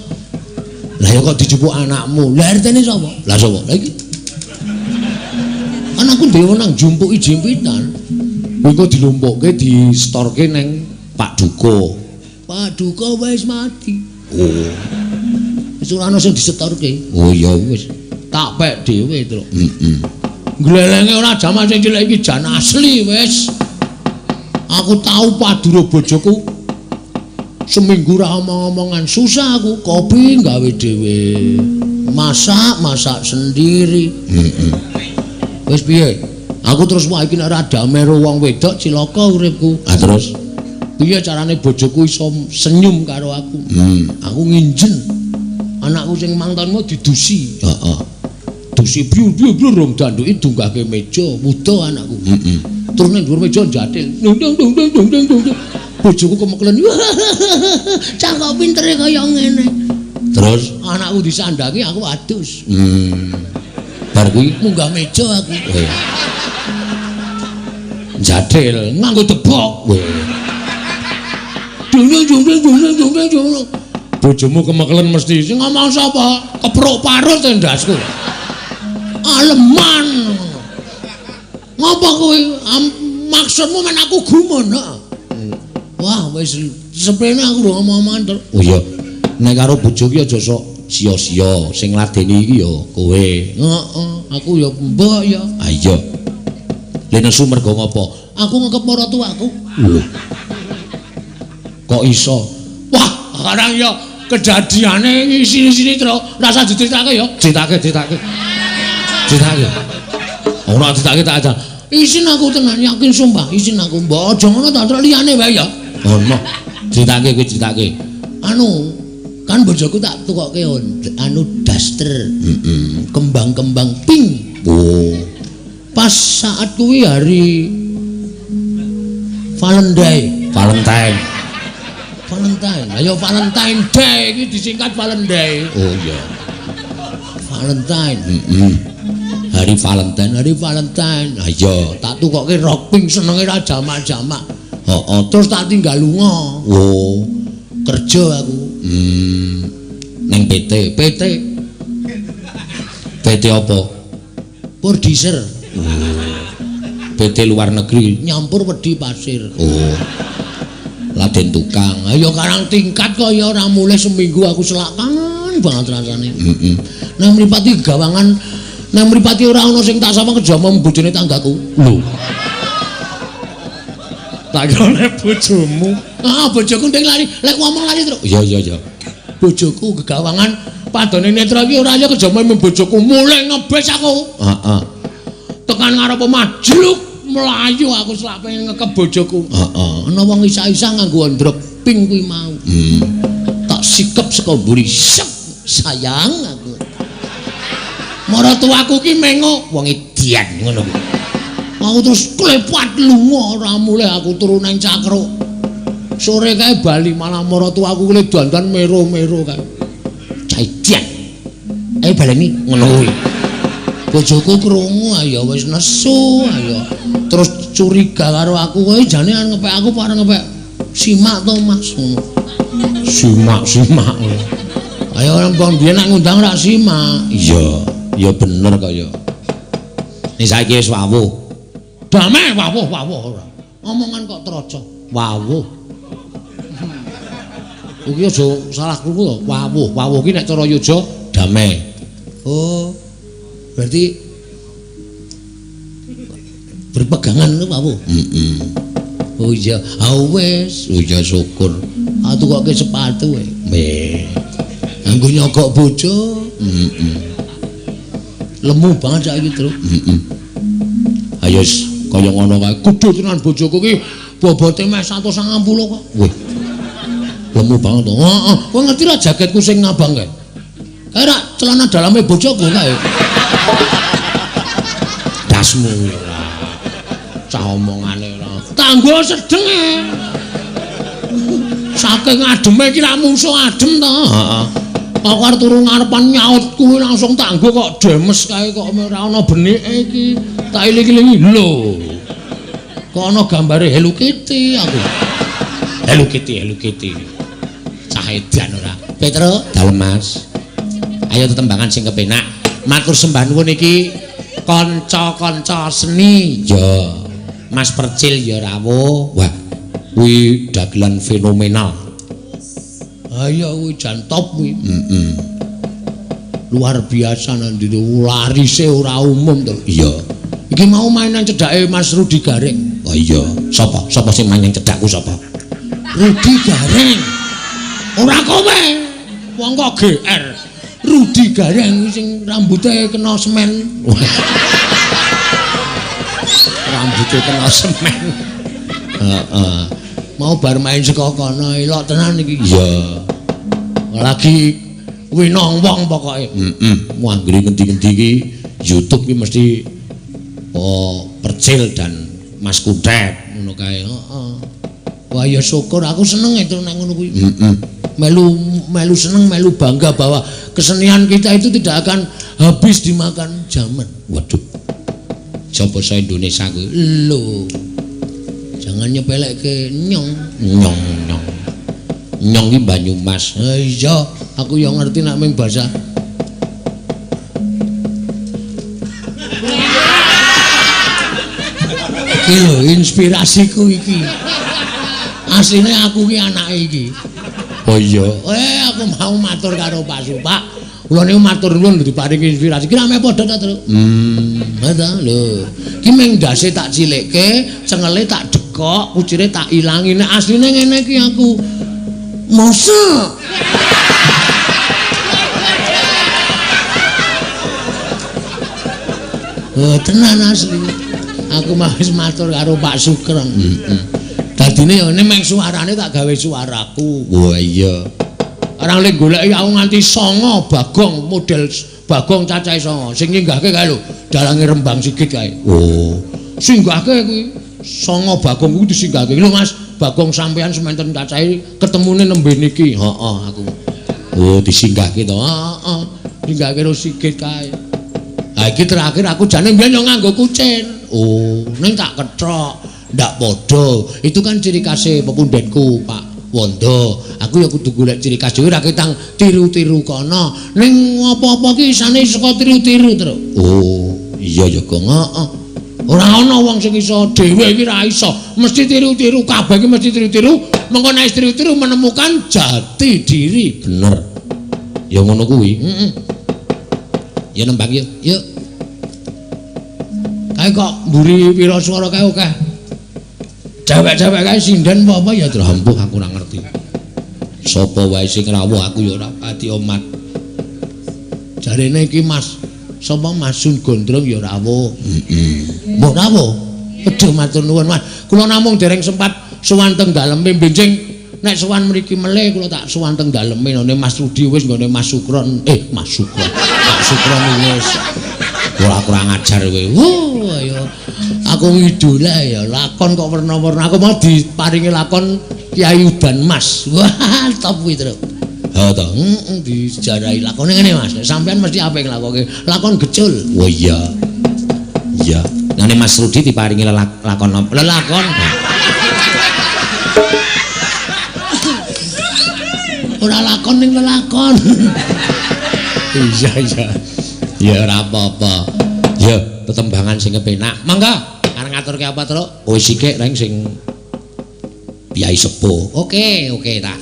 Lah ya kok dijupuk anakmu. Lah RT-ne sapa? Lah sapa? Lah iki. Anakku dhewe nang jumpuki jimpitan. Engko dilumpukke di storke ning Pak Duko. Pak Duko wis mati. Oh. Wis ora ana sing disetorke. Oh ya wis. Tak pek dhewe, Truk. Glelenge ora jaman sing cilik iki jan asli wis. Aku tau paduro bojoku. Seminggu ra omong-omongan susah aku kopi gawe dhewe. Masak sendiri. Wis piye? Aku terus wae iki nek ora damai karo wong wedok cilaka uripku. Ah terus piye carane bojoku iso senyum karo aku? Aku nginjen anakku sing mantanmu didusi. Heeh. Dusi biu-biu rong danduki dunggahke meja, muda anakku. Terus ning dhuwur meja jatil. Dung. Bojoku kemeklen. Cah kok pintere kaya ngene. Terus anakku disandhangi aku adus. Bar kuwi munggah meja aku. Jatil nganggo debok. Dung. Bojomu kemeklen mesti sing ngomong sapa? Kepruk parut tendasku. Aleman. Ngapa kowe maksudmu men aku gumun? Wah, wis seprene aku ngomong-omongan terus. Oh iya. Nek karo bojo ki aja sok sia-sia, sing ngladeni iki ya kowe. Heeh, aku ya mbok ya. Ah iya. Lha nesu mergo ngopo? Aku ngekep para tuaku. Lho. Kok iso? Wah, sekarang ya kejadiane ngisi-sini terus. Rasa diceritake ya. Ceritake. Ora ditake tak aja. Isin aku tenan yakin sumpah, isin aku. Mbok aja ngono tak liyane wae ya. Ono. Ceritake. Anu, kan bojoku tak tukokke anu daster. Kembang-kembang pink. Oh. Pas saat kuwi hari Valentine. Ayo Valentine Day iki disingkat Valentine. Oh iya. Valentine. Hari Valentine. Ayo tak tukokke rok pink senenge ra jamak-jamak. Heeh, terus tak tinggal lunga. Oh. Kerja aku. Ning PT apa? Produser. PT luar negeri nyampur wedi pasir. Oh. Laden tukang. Ayo karang tingkat kok ya ora mulai seminggu aku selakan banget rasane. Nah mripati gawangan Nang mripate ora ana sing tak sawang kejama bojone tanggaku. Lho. Tak kira nek bojomu. Ah, bojoku ndek lari, lek ngomong lari terus. Iya. Bojoku gegawangan padane netra iki ora ya kejama bojoku mulai ngebes aku. Heeh. Tekan ngarep majluk melayu aku selak pengen ngekep bojoku. Heeh. Ana wong isa-isa nganggo ndrop ping kuwi mau. Tak sikep saka mburi. Sayang aku. Maratuwaku ki mengo wong edian ngono kuwi. Aku terus klepat lunga ora mulih aku turu nang cakruk. Sore kae bali malah maratuwaku kule dandan mero-mero kae. Caidian. Ayo baleni ngono kuwi. Bojoku krungu ayo wis nesu ayo. Terus curiga karo aku kowe jane ngepek aku pareng ngepek simak to Mas ngono. Simak. Ayo orang biyen nek ngundang ra simak. Iya, ya bener kok ya. Nek saiki wis wawuh. Damai wawuh ora. Omongan kok troco. Wawuh. Iki aja salah krungu to. Wawuh ki nek cara yoja damai. Oh. Berarti berpegangan lho wawuh. Oh iya, wis. Oh iya syukur. Aku kok ke sepatu wae. Anggo nyogok bojo. Lemu banget saiki, Tru. Ayo kaya ngono kae. Kudu tenan bojoku ki bobote meh 150 kok. Wih. Lemu banget to. Heeh. Kowe ngerti ra jaketku sing ngabang kae? Kae ra celana daleme bojoku kae. Dasmu ora. Cah omongane ora. Tanggo sedeng. Saking ademe iki lak mungsuh adem to. Heeh. Aku arep turu ngarepan nyaut kuwi langsung tanggo kok demes kae kok ora ana benike iki. Tak iling-ilingi lho. Kok ana gambare Hello Kitty aku. Hello Kitty. Cah edan ora. Petro, dalem Mas. Ayo tetembangan sing kepenak. Matur sembah nuwun iki kanca-kanca seni. Ya. Mas Percil ya rawuh. Wah. Kuwi dagelan fenomenal. Ayo kuwi jan top kuwi. Luar biasa nanti larise ora umum to. Iya. Iki mau main nang cedhake Mas Rudi Gareng. Oh iya. Sapa? Sapa sing main nang cedhakku sapa? Rudi Gareng. Ora kowe. Wong kok GR. Rudi Gareng sing rambutnya kena semen. Rambutnya kena semen. Mau bar main saka kono elok tenan iki. Iya. Lagi kuwi nong wong pokoke. Mu anggere ngendi-endi iki YouTube iki mesti Percil dan Mas Kuntet ngono kae. Heeh. Wah ya syukur aku seneng itu nang ngono kuwi. Melu seneng, melu bangga bahwa kesenian kita itu tidak akan habis dimakan zaman. Waduh. Coba saya Indonesia kuwi. Lho. Jangan nyepelekke nyong ki Banyumas. Iya, aku yang ngerti nek ming basa. Iki lho inspirasiku iki. Asline aku ki anake iki. Oh iya. Aku mau matur karo Pak Supak. Kula niku matur nuwun diparingi inspirasi. Ki rame padha ta, Tru? Ada lho. Ki ming ndase tak cilekke, cengele tak dekok, kucire tak ilangi. Nek asline ngene iki aku. Mosok. Oh, tenan asli. Aku mau wis matur karo Pak Sugeng. Dadine ya nek meng suarane tak gawe suaraku. Wah iya. Orang lek goleki aku nganti 9 bagong model bagong cacahe 9 sing nginggahke kae lho dalange Rembang Sigit kae. Oh, singgahke kuwi 9 bagong kuwi disinggahke. Lho Mas, bagong sampean sementen cacahe ketemune nembe niki. Heeh aku. Oh, disinggahke to. Heeh. Singgahke karo Sigit kae. Ha iki terakhir aku jane mbiyen yo nganggo kucing. Oh, ning tak ketrok. Ndak podo. Itu kan ciri khas pepundenku, Pak Wondo. Aku ya kudu golek ciri khas dhewe ra ketang tiru-tiru kono. Ning apa-apa ki isane saka tiru-tiru terus. Oh, iya ya Gong. Heeh. Ora ana wong sing iso dhewe iki ra iso. Mesti tiru-tiru kabeh iki mesti tiru-tiru. Mengko nek tiru-tiru menemukan jati diri. Bener. Ya ngono kuwi. Heeh. Ya nembang yuk. Yuk. Ae kok mburi pira swara kae akeh. Cewek-cewek kae sinden apa ya drampuh aku ora ngerti. Sapa wae sing rawuh aku ya ora pati omat. Jarene iki Mas, sapa Mas Sun Gondrong ya rawuh. Mbok rawuh. Aduh matur nuwun Mas. Kula namung dereng sempat sowan teng daleme benjing nek sowan mriki melih kula tak sowan teng daleme none Mas Rudi wis nggone Mas Sukron. Mas Sukron. Pak Sukron wis. Ora kurang ajar kowe. Ayo. Aku idola ya lakon kok werna-werna. Aku mau diparingi lakon Kyai Udan Mas. Wah, top kuwi, Tru. Ha to, dijarahi lakone ngene Mas. Sampeyan mesti apik nglakoke. Lakon gecul. Oh iya. Iya. Nane Mas Rudi diparingi lakon apa? Lelakon. Ora lakon ning lelakon. Iya iya. Ya ora apa-apa. Ya tetembangan sing kepenak. Mangga, arep ngaturke apa, Tru? Oh sithik reng sing Kyai sepuh. Oke, tak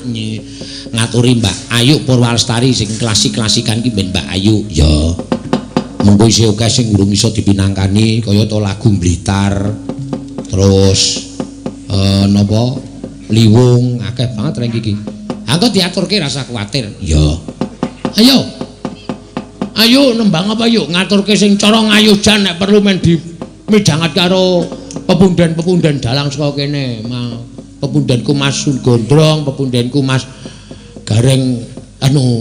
ngaturi Mbak Ayu Purwalestari sing klasik-klasikan ki ben Mbak Ayu. Ya. Monggo isih akeh sing urung iso dipinangkani kaya to lagu Blitar. Terus napa? Liwung akeh banget reng iki. Angko diaturke rasa kuwatir. Ya. Ayo nembang apa yuk ngaturke sing cara ngayujan nek perlu men dimidhanget karo pepundhen-pepundhen dalang saka kene. Pepundhenku Mas Sun Gondrong, pepundhenku Mas Gareng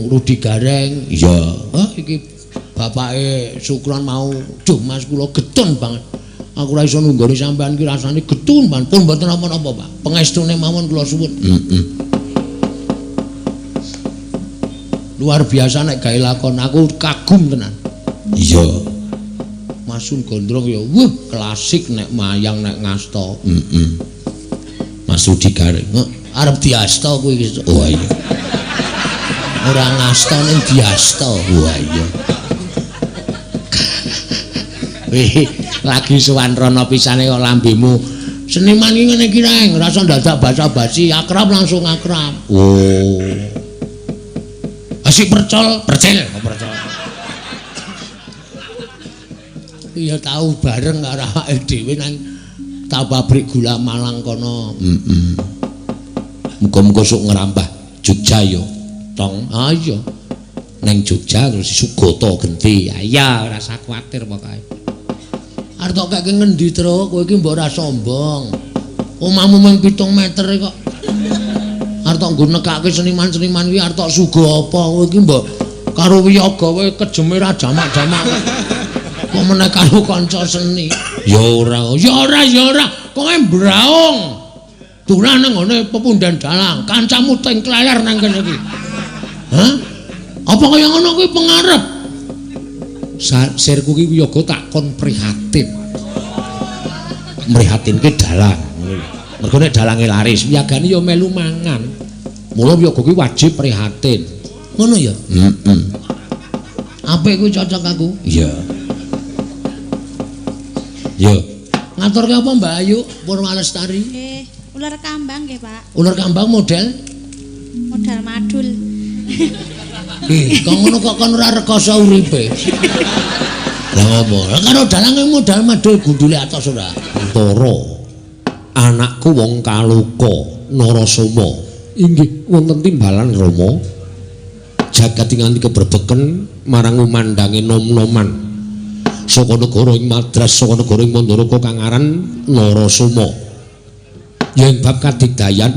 Rudi Gareng. Iya. Iki bapake Sukron mau, duh Mas kula getun banget. Aku ora iso nunggoni sampean ki rasane getun banget. Pun mboten napa-napa, Pak. Pengestune mawon kula suwun. Luar biasa nek gawe lakon aku kagum tenan. Iya. Mas Sun Gondrong ya klasik nek mayang nek ngasta. Mas Rudi Gareng arep diasta kuwi iki. Oh iya. Ora ngasta ning diasta. Wah iya. Wih, lagi sowan rono pisane kok lambemu. Seniman iki ngene iki reng, ora usah dadak basa-basi, akrab langsung akrab. Oh. Asik percol. Iya tahu bareng karo awake dhewe nang ta pabrik gula Malang kono. Muga-muga sok ngerambah Jogja yo. Tong. Ah iya. Neng Jogja terus Sugata Genti. Ya ora usah kuwatir pokoke. Arep tok kek ngendi, Tru? Kowe iki mbok ora sombong. Omahmu mung 7 meter kok. Arep tok nggo nekake seniman-seniman kuwi arep tok suga apa? Kowe iki mbok karo wiyaga kowe kejeme ra jamak-jamak. Kok meneh karo kanca seni. Ya ora. Kowe mbraung. Durah nang ngene pepundhen dalang, kancamu teng kleler nang kene iki. Hah? Apa kaya ngono kuwi pengarep? Sirku ki wiyaga tak kon prihatin. Mrihatinke dalang. Mergo nek dalange laris, wiyagane ya melu mangan. Mula wiyaga ki wajib prihatin. Ngono ya? Apik kuwi cocok aku? Iya. Yo. Ngaturke apa Mbak Ayu Purwalestari? Ular kambang nggih, Pak. Ular kambang model madul. Kok ngono kok kon ora rekoso uripe. Lah apa? Karo dalange modal madul gundule atos ora. Antara anakku wong kaluka Narasoma inggih wonten timbalan Rama jagat nganti keberbeken marang umandange nom-noman saka negara ing Madras saka negara ing Mandharaka kang aran Narasoma ya ing bab kadigdayan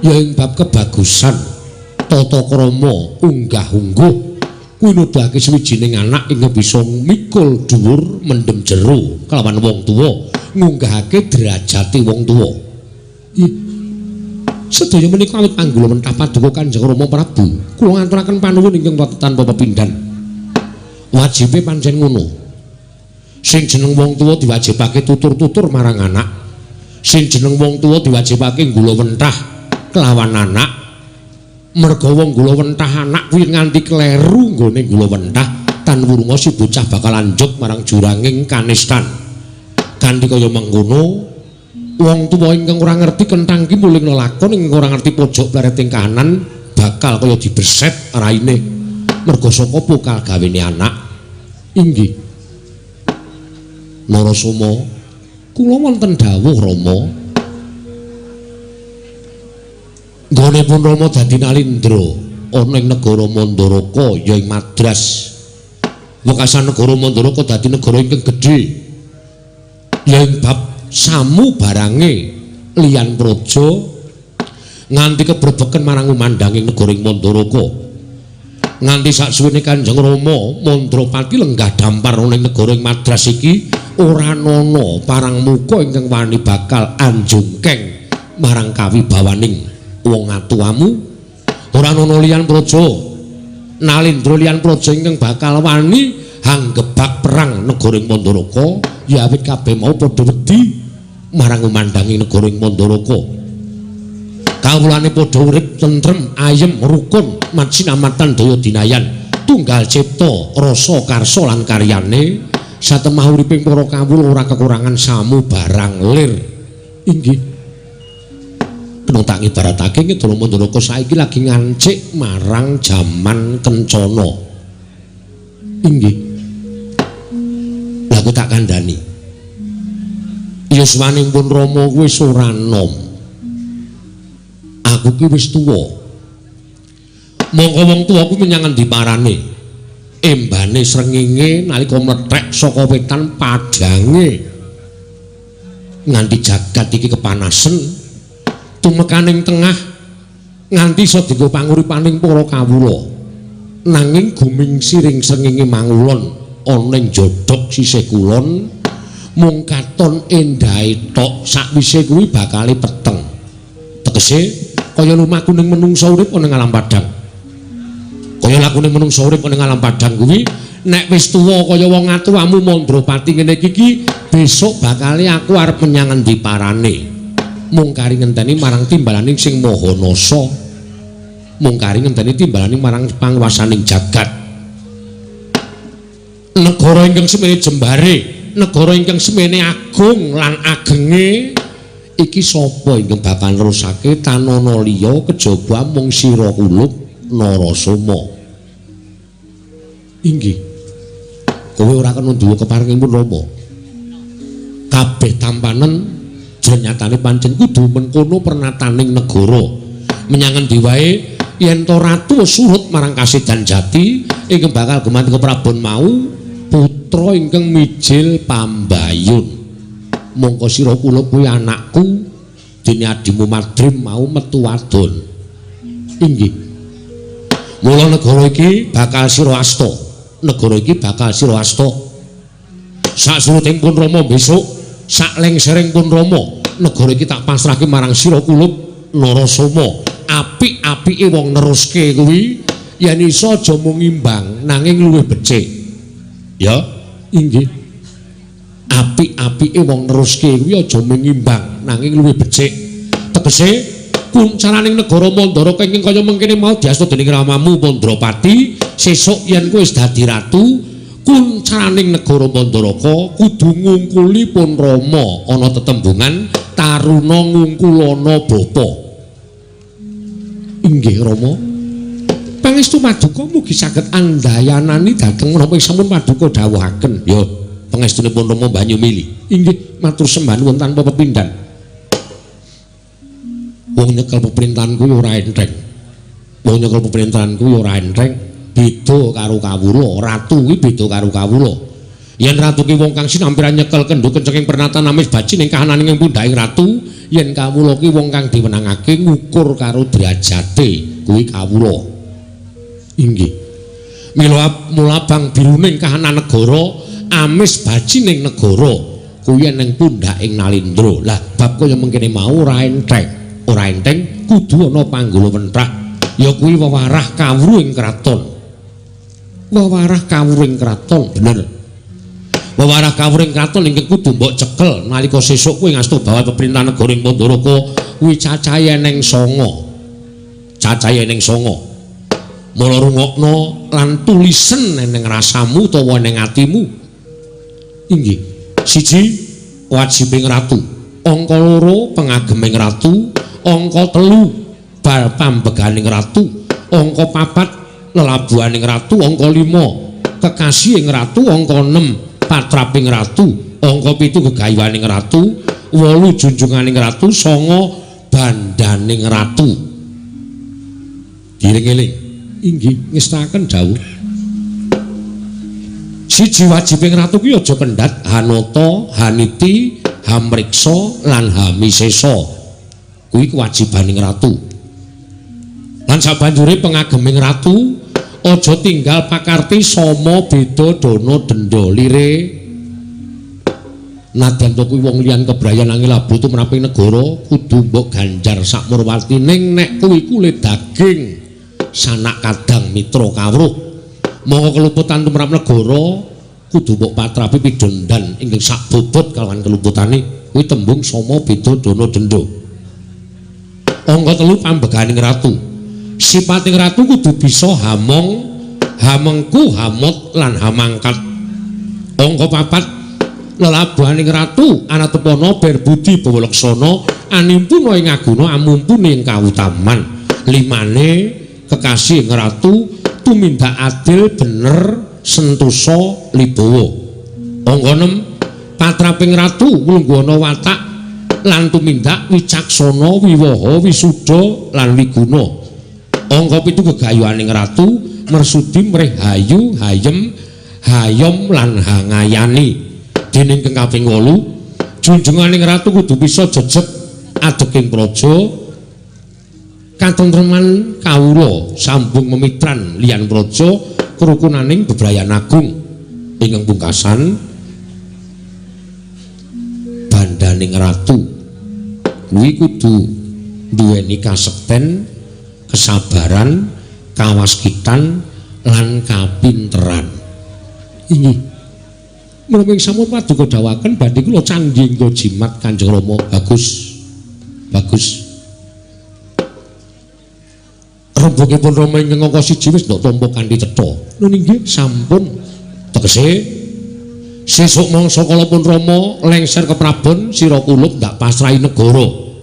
ya ing bab kebagusan tata krama unggah-ungguh kuwi nuduhake sawijining anak ing bisa mikul dhuwur mendem jero kelawan wong tuwa ngunggahake derajate wong tuwa. Sedaya menika awit anggula mentah paduka Kanjeng Rama Prabu kula ngaturaken panuwun ingkang tanpa pepindhan. Wajibe pancen ngono. Sing jeneng wong tuwa diwajibake tutur-tutur marang anak. Sing jeneng wong tuwa diwajibake nggula wentah kelawan anak. Merga wong nggula wentah anak kuwi nganti kleru nggone nggula wentah tan wurunga si bocah bakal lanjut marang juranging kanistan. Kanthi kaya mengkono wong tuwa ingkang ora ngerti kenthang ki muling lakon ingkang ora ngerti pojok plereting kanan bakal kaya dibeset raine merga saka pokal gawene anak. Inggih Narasoma, kula wonten dawuh Rama. Nggonipun Rama dadi nalindra ana ing negara Mandaraka ya ing Madras. Wekasan negara Mandaraka dadi negara ingkang gedhe. Ya ing bab samu barange liyan praja nganti kebrebeken marang umandanging negara ing Mandaraka. Nganti saksuwene Kanjeng Rama Mandrapati lenggah dampar ana ing negara ing Madras iki ora ana parang muka ingkang wani bakal anjungkeng marang kawibawaning wong atuwamu. Ora ana liyan praja nalindra liyan praja ingkang bakal wani hanggebak perang negara ing Mandaraka ya awit kabeh mau padha wedi marang umandanging negara ing Mandaraka. Kawulane padha urip tentrem ayem rukun macinamatan daya dinayan tunggal cipta rasa karsa lan karyane satemah uriping para kawula ora kekurangan samu barang lir. Inggih kena tak ibaratake Negara Mandaraka saiki lagi ngancik marang jaman kencana. Inggih lha aku tak kandhani yuswanipun Rama wis ora nom. Aku ki wis tuwa. Mongko wong tuwa ku menyang endi parane? Embane srengenge nalika mlethek saka wetan padange. Nganti jagat iki kepanasen tumekaning tengah nganti iso dienggo panguripaning para kawula. Nanging guming siring srengenge mangulon ana ing jodhok sisih kulon mung katon endahe tok sakwise kuwi bakale peteng. Tegese kaya lumaku ning menungsa urip ana ing alam padang. Kaya lakune menungsa urip ana ing alam padang kuwi nek wis tuwa kaya wong atuwamu Mandrapati ngene iki besok bakale aku arep menyang endi parane. Mung kari ngenteni marang timbalaning sing maha nasa. Mung kari ngenteni timbalaning marang panguwasaning jagat. Negara ingkang semene jembare, negara ingkang semene agung lan agenge iki sapa ingkang bakal nerusake tanana liya kejaba mung sira kulup Narasoma. Inggih kowe ora kena nduwa keparingipun Rama. Kabeh tampanen janyatane pancen kudu mengkono pernataning negara. Menyang endi wae yen to ratu surut marang kasedan jati ingkang bakal gumanti keprabon mau putra ingkang mijil pambayun. Mongko sira kula kuwi anakku dene adimu Madrim mau metu wadon. Inggih mula negara iki bakal sira asta. Negara iki bakal sira asta. Sak suruting pun Rama besok sak lengsering pun Rama negara iki tak pasrahke marang sira kulup Narasoma. Apik-apike wong neruske kuwi yen iso aja mung imbang nanging luwih becik. Ya inggih apik-apike wong neruske kuwi aja mengimbang nanging luwih becik. Tegese kuncaraning negara Mandaraka ingkang kaya mengkene mau diasta dening ramamu Mandrapati sesuk yen kowe wis dadi ratu kuncaraning negara Mandaraka kudu ngungkuli pun Rama ana tetembungan taruna ngungkulana bapa. Inggih Rama pangestu Paduka mugi saged andayanani dhateng menapa sampun Paduka dawuhaken. Ya pangestunipun Rama Banyumili. Inggih matur sembah nuwun tanpa pepindhan. Wong nyekel pemerintahan kuwi ora entheng. Wong nyekel pemerintahan kuwi ora entheng. Beda karo kawula, ratu kuwi beda karo kawula. Yen ratu ki wong kang sinampiran nyekel kendhu kencenging pernatan amis baji ning kahananing pundhaking ratu, yen kawula ki wong kang diwenangake ngukur karo derajate kuwi kawula. Inggih. Mula bang biruning kahanan negara amis baji ning negara kuwi ning pundhaking Nalindra. Lah bab kaya mengkene mau ora entheng. Ora enteng kudu ana panggala pentrah ya kuwi wewarah kawruhing kraton. Wewarah kawruhing kraton bener. Wewarah kawruhing kraton ingkang kudu mbok cekel nalika sesuk kowe ngastu bawah pemerintahan negara ing Mandaraka kuwi cacahe eneng 9. Cacahe eneng 9. Mula rungokno lan tulisen eneng rasamu utawa eneng atimu. Inggih. 1 wajibing ratu. Angka 2 pengageming ratu. Angka 3 bal pambeganing ratu. Angka 4 lelabuhaning ratu. Angka 5 kekasihing ratu. Angka 6 patraping ratu. angka 7 gegayuhaning ratu, 8 junjunganing ratu, 9 bandaning ratu. Giling-giling inggih ngestaken dawuh. Siji wajibing ratu kuwi aja kendhat, Hanata, Haniti, Hamriksa lan Hamisesa. Kuwi kewajibaning ratu. Lan sabanjure pengageming ratu aja tinggal pakarti sama beda dana denda lire. Nadyan to kuwi wong liyan kebrayan angel abu tumraping negara kudu mbok ganjar sakmurwati ning nek kuwi kulit daging sanak kadang mitra kawruh. Monggo keluputan tumrap negara kudu mbok patrapi pidondan ingkang sak bobot kalawan keluputane kuwi tembung sama beda dana denda. Angka 3 pambeganing ratu. Sipating ratu kudu bisa hamong, hamengku, hamot lan hamangkat. Angka 4 lelabaning ratu anatepana berbudi bawalaksana animpuna ing aguna amumpune ing kautaman. 5 kekasih ing ratu tumindak adil bener sentosa libawa. Angka 6 patraping ratu nglunggana watak lan tumindak wicaksana wiwaha wisuda lan wiguna. Angka 7 gegayuhaning ratu mersudi mrih hayu hayem hayom lan hangayani. Dening kang kaping 8 junjunganing ratu kudu bisa jejeg adeking praja katentreman kawula sambung memitran liyan praja kerukunaning bebrayan agung. Ingkang pungkasan bandaning ratu kuwi kudu duweni kasekten, kesabaran, kawaskitan lan kapinteran. Inggih menawi sampun paduka dawaken badhe kula candhi nggo jimat Kanjeng Rama. Bagus. Bagus. Rembugipun Rama ingkang angka 1 wis ndok tampa kanthi cetha. Nun inggih sampun tegese sesuk mangsa kala pun Rama lengser ke Prabon sira kulup ndak pasrahi negara.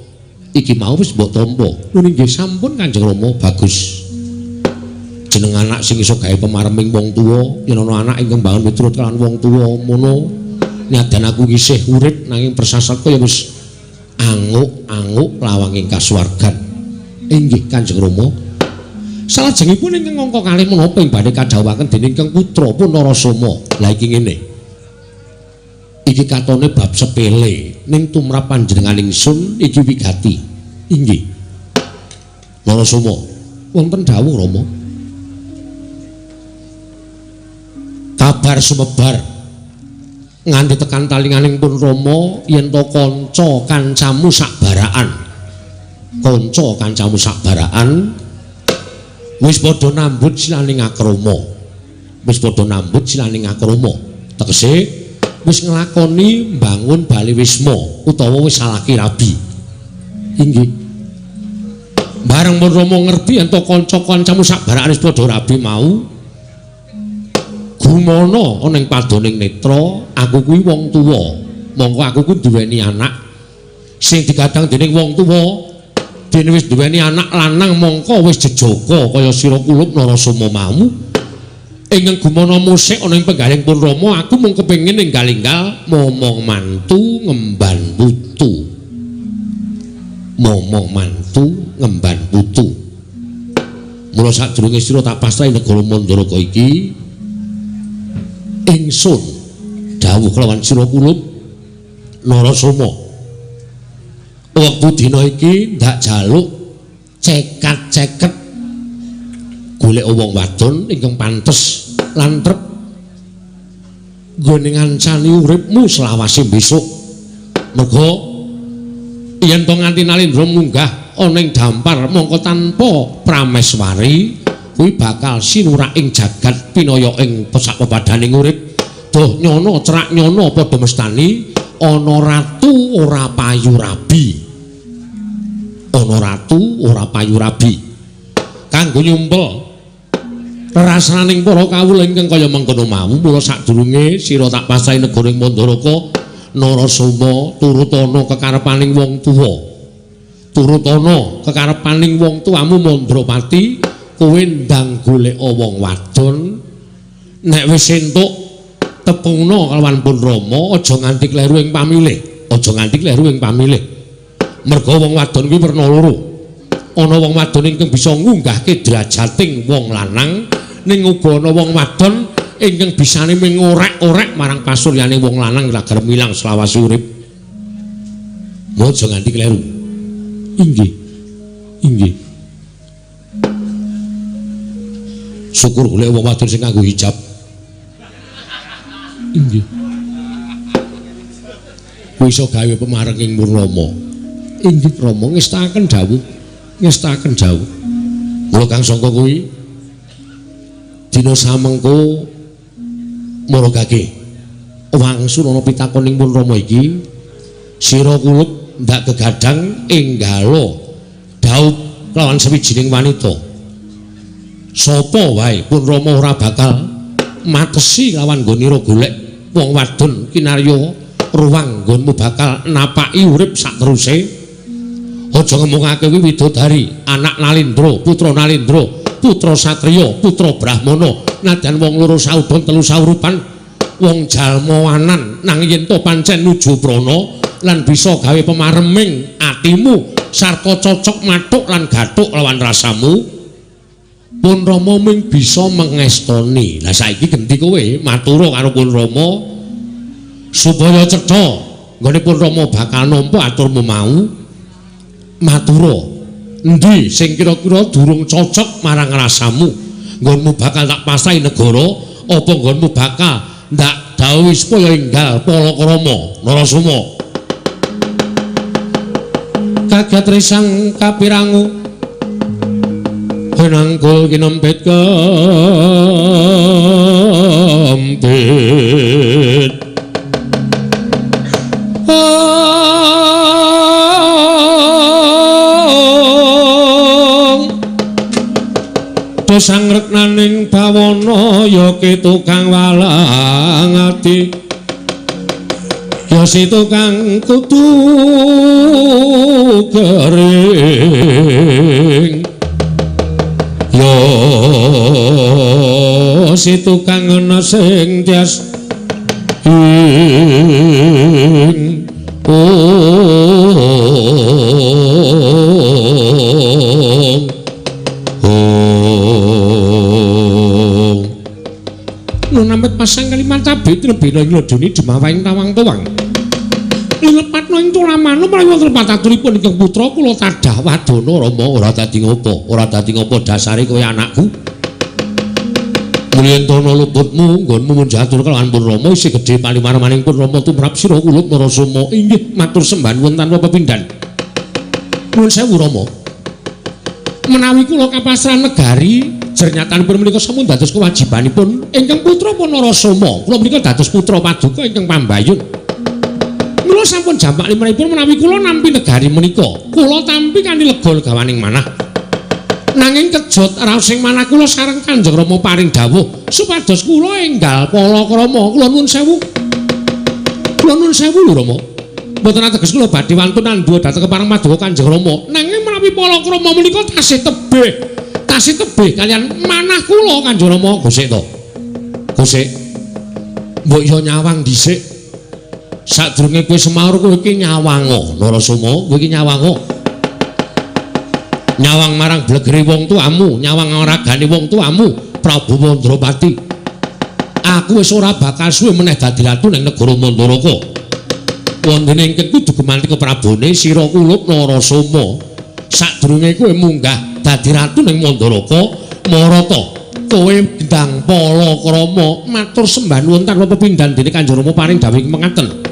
Iki mau wis mbok tampa. Nun inggih sampun Kanjeng Rama. Bagus. Jeneng anak sing iso gawe pemareming wong tuwa, yen ana anak ingkang bangun miturut kaliyan wong tuwa mono. Nyadan aku isih urip nanging persasat kaya wis anguk-anguk lawanging kasuwargan. Inggih Kanjeng Rama. Salajengipun ingkang angka 2 menapa ing badhe kadhawuhaken dening Kang Putra pun Narasoma. Lah iki ngene. Iki katone bab sepele ning tumrap panjenenganing ingsun iki wigati. Inggih. Narasoma, wonten dawuh Rama. Kabar sumebar nganti tekan talinganing pun Rama yen to kanca kancamu sakbaraan. Kanca kancamu sakbaraan wis padha nambut silaning akrama. Wis padha nambut silaning akrama. Tegese wis nglakoni mbangun Bali Wisma utawa wis salaki rabi. Inggih. Bareng pun Rama ngerti yen to kanca kancamu sakbaraan wis padha rabi mau gumana ana ing padoning netra, aku kuwi wong tuwa. Monggo aku kuwi duweni anak sing digadang dening wong tuwa. Dene wis duweni anak lanang mongko wis jejaga kaya sira kulup Narasoma mau. Ingkang gumana musik ana ing penggaling pun Rama, aku mung kepengin enggal-enggal momong mantu ngemban putu. Momong mantu ngemban putu. Mula sadurunge sira tak pasrahi negara Mandaraka iki, ingsun dawuh kelawan sira kulup Narasoma. Wektu dina iki ndak jaluk cekat-ceket golek wong wadon ingkang pantes lan trep nggone ngancani uripmu selawase besok. Merga yen to nganti Nalendra munggah ana ing dampar mongko tanpa prameswari kuwi bakal sinurak ing jagat pinaya ing pesak pepadaning urip. Duh nyono cerak nyono padha mestani ana ratu ora payu rabi. Ana ratu ora payu rabi. Kanggo nyumpel rerasaning para kawula ingkang kaya mengkono mau, mula sadurunge sira tak pasrahi negara ing Mandaraka, Narasoma turut ana kekarepaning wong tuwa. Turut ana kekarepaning wong tuamu Mandrapati. Kowe ndang golek wong wadon nek wis entuk tepungna kelawan pun Rama aja nganti kleru ing pamilih. Aja nganti kleru ing pamilih. Merga wong wadon kuwi werna loro. Ana wong wadon ingkang bisa ngunggahke derajating wong lanang, ning uga ana wong wadon ingkang bisane mengorek-orek marang pasuryane wong lanang agar milang selawase urip. Aja nganti kleru. Inggih. Inggih. Syukur golek wong wadon sing nganggo hijab. Inggih. Kuwi iso gawe pemarenging Purnama. Inggih Rama ngestaken dawuh. Ngestaken dawuh. Kula Kang Sangka kuwi dina samengko maragake wangsul ana pitakoning Purnama iki sira kulup ndak kegadang enggalo daup lawan sawijining wanita. Sapa wae Purnama ora bakal matesi lawan nggonira golek wong wadon kinarya ruang nggonmu bakal napaki urip sak teruse. Aja ngomongake kuwi widodari, anak Nalindra, putra Nalindra, putra satriya, putra brahmana, nadyan wong loro saudon telu saurupan, wong jalmawanan nang yen to pancen nuju prana lan bisa gawe pemareming atimu sarta cocok mathuk lan gathuk lawan rasamu. Pun Rama mung bisa mengestoni. Lah saiki genti kowe matura karo Pun Rama supaya cetha nggone Pun Rama bakal nampa aturmu mau. Matura endi sing kira-kira durung cocok marang rasamu, nggonmu bakal tak pasahi negara apa nggonmu bakal ndak dawuh supaya enggal Palakrama Narasoma. Kaget risang kapirangu nangkul kinempit kempit sang reknaning bawana ya ki tukang walang ati ya si tukang kudu kering ya si tukang ana sing tias ing nampet pasang kalimat cabit lebih nglodoni demawaing tawang-tawang lepatno ing tulamano menawi wonten pataturipun ingkang putra kula tadah wadana Rama ora dadi ngopo dasare kowe anakku mulya tono luputmu nggonmu munjatur kelawan Pun Rama isih gedhe palimarmaning Pun Rama tumrap sira kulup Narasoma. Inggih matur sembah nuwun tanpa pepindhan. Nuwun sewu Rama, menawi kula kapasrahan negari jernyatanipun menika sampun dados kewajibanipun ingkang putra Narasoma. Kula menika dados putra paduka ingkang pambayun. Mula sampun jamak limanipun menawi kula nampi negari menika, kula tampi kanthi lega gawaning manah. Nanging kejot raosing manah kula sareng Kanjeng Rama paring dawuh supados kula enggal Palakrama. Kula nuwun sewu. Kula nuwun sewu lho Rama. Mboten ateges kula badhe wantun andhuwa dhateng kepareng paduka Kanjeng Rama. Nanging menawi Palakrama menika tasih tebih kalian manah kula Kanjeng Rama. Gusik to. Gusik. Mbok yo nyawang dhisik. Sadurunge kowe semaur kowe iki nyawang Narasoma, kowe iki nyawang. Nyawang marang blegere wong tuamu, nyawang ragane wong tuamu, Prabu Mandrapati. Aku wis ora bakal suwe meneh dadi ratu ning negara Mandaraka. Wonten ing kudu gumanti keprabone sira kulup Narasoma. Sadurunge kowe munggah dadi ratu ning Mandaraka, marata kowe gendang Palakrama matur sembah nuwun tanpa pepindhan dene Kanjeng Rama paring dawuh mengaten.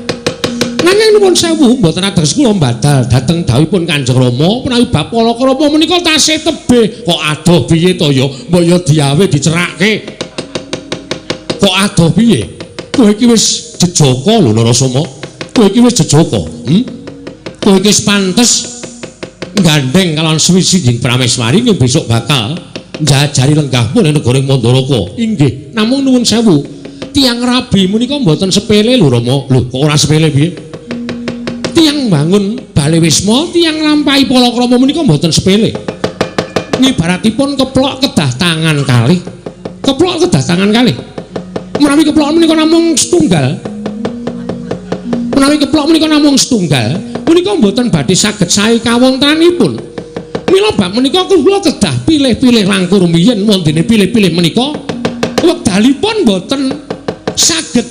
Nanging nuwun sewu mboten ateges kula mbadal dhateng dawuhipun Kanjeng Rama menawi bab Palakrama menika tasih tebih. Kok adoh piye to ya? Mbok ya diawe dicerakke. Kok adoh piye? Kowe iki wis jejaka lho Narasoma. Kowe iki wis jejaka. Kowe iki wis pantes gandeng kalawan suwi-suwi prameswari ing besok bakal njajari lenggahmu ing negara Mandaraka. Inggih, namung nuwun sewu. Tiang rabi menika mboten sepele lho Rama. Lho, kok ora sepele piye? Tiang bangun Bale Wisma, tiang lampahi Palakrama menika mboten sepele. Nibaratipun keplok kedah tangan kalih. Keplok kedah tangan kalih. Menawi keplok menika namung setunggal. Menawi keplok menika namung setunggal, menika mboten badhe saged sae kawontenanipun. Mila bab menika kula kedah pilih-pilih langkung rumiyin wondene pilih-pilih menika wekdalipun mboten saged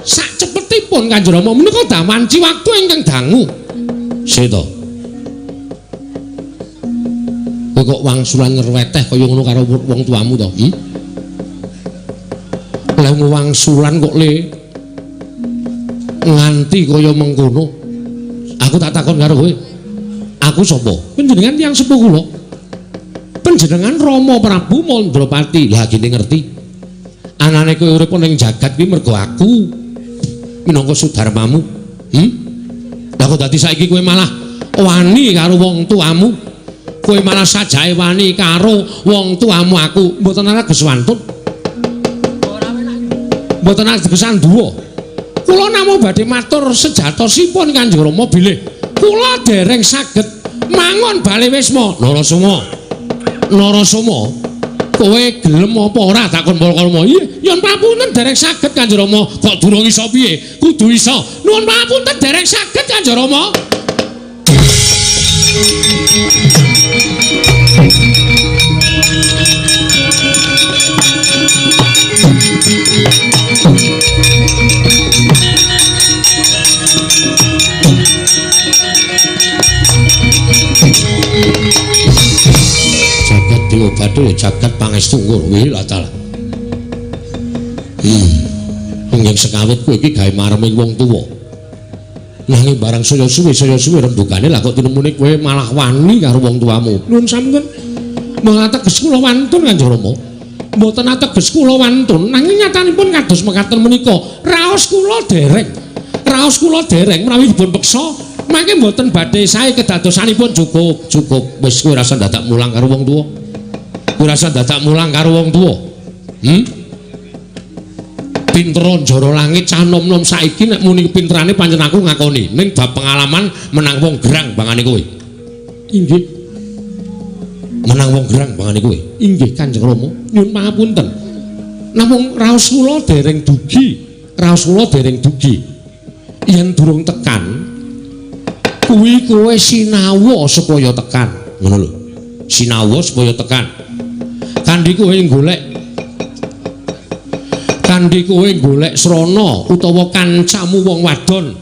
sak cepetipun Kanjeng Rama menika dawanci waktu ingkang dangu. Seta. Kowe kok wangsulan ngerweteh kaya ngono karo wong tuamu to? Lah wangsulan kok le nganti kaya mengkono. Aku tak takon karo kowe. Aku sapa? Panjenengan tiyang sepuh kula. Panjenengan Rama Prabu Mandrapati. Lah gini ngerti. Anane kowe urip ning jagat kuwi mergo aku minangka sudarmamu. Lah kok dadi saiki kowe malah wani karo wong tuamu. Kowe malah sajae wani karo wong tuamu aku. Mboten ana geswantun. Mboten ana gesanduwa. Kula namung badhe matur sejatosipun Kanjeng Rama bilih kula dereng saged mangon bale wisma. Narasoma, kowe gelem apa ora takon Rama? Iya, nyuwun pamunten dereng saged Kanjeng Rama. Kok durung iso piye? Kudu iso. Nuwun pamunten dereng saged Kanjeng Rama. Jagat diobati jagat pangestu ngono lah ta. Ing sekawit kowe iki gawe mareming wong tuwa. Nanging barang saya suwe rembugane lah kok tinemune kowe malah wani karo wong tuamu. Nuwun sampun. Mboten ateges kula wantun Kanjeng Rama. Mboten ateges kula wantun nanging nyatanipun kados mekaten menika raos kula dereng menawi dipun peksa mangke mboten badhe sae kedadosanipun cukup wis kowe rasa dadak mulang karo wong tuwa. Kowe rasa dadak mulang karo wong tuwa. Pinter njara langit cah nom-nom saiki nek muni pinterane pancen aku ngakoni ning bab pengalaman menang wong gerang bangane kowe. Inggih. Menang wong gerang bangane kowe. Inggih Kanjeng Rama, nyuwun pangapunten. Namung raos kula dereng dugi. Yen durung tekan kuwi kowe sinawa supaya tekan. Ngono lho. Sinawa supaya tekan. Kandhi kowe golek srana utawa kancamu wong wadon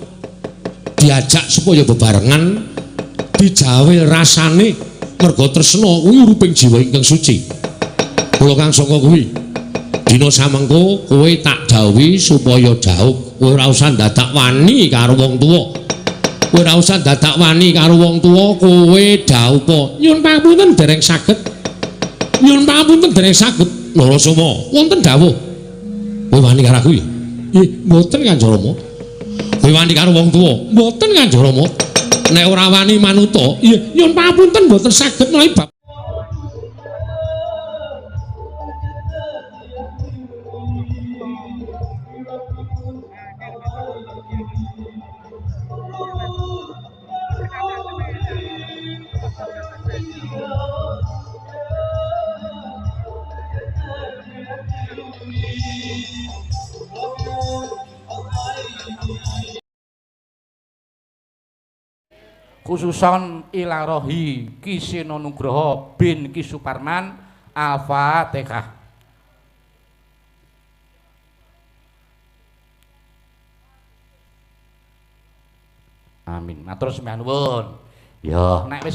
diajak supaya bebarengan dijawil rasane merga tresna kuwi uruping jiwa ingkang suci. Kula kang sangka kuwi dina samengko kowe tak dawuhi supaya jauh kowe ora usah dadak wani karo wong tuwa. Kowe ora usah dadak wani karo wong tuwa, kowe dhaupa. Nyuwun pamunten dereng saged. Narasoma, wonten dawuh. Kowe wani karo aku ya? Nggih, mboten Kanjeng Rama. Kowe wani karo wong tuwa? Mboten Kanjeng Rama. Nek ora wani manuta, iya nyuwun pamunten mboten saged menawi bab khususon ilarohi Ki Seno Nugroho bin Ki Suparman. Al-Fatihah. Amin. Matur sembah nuwun. Ya nek wis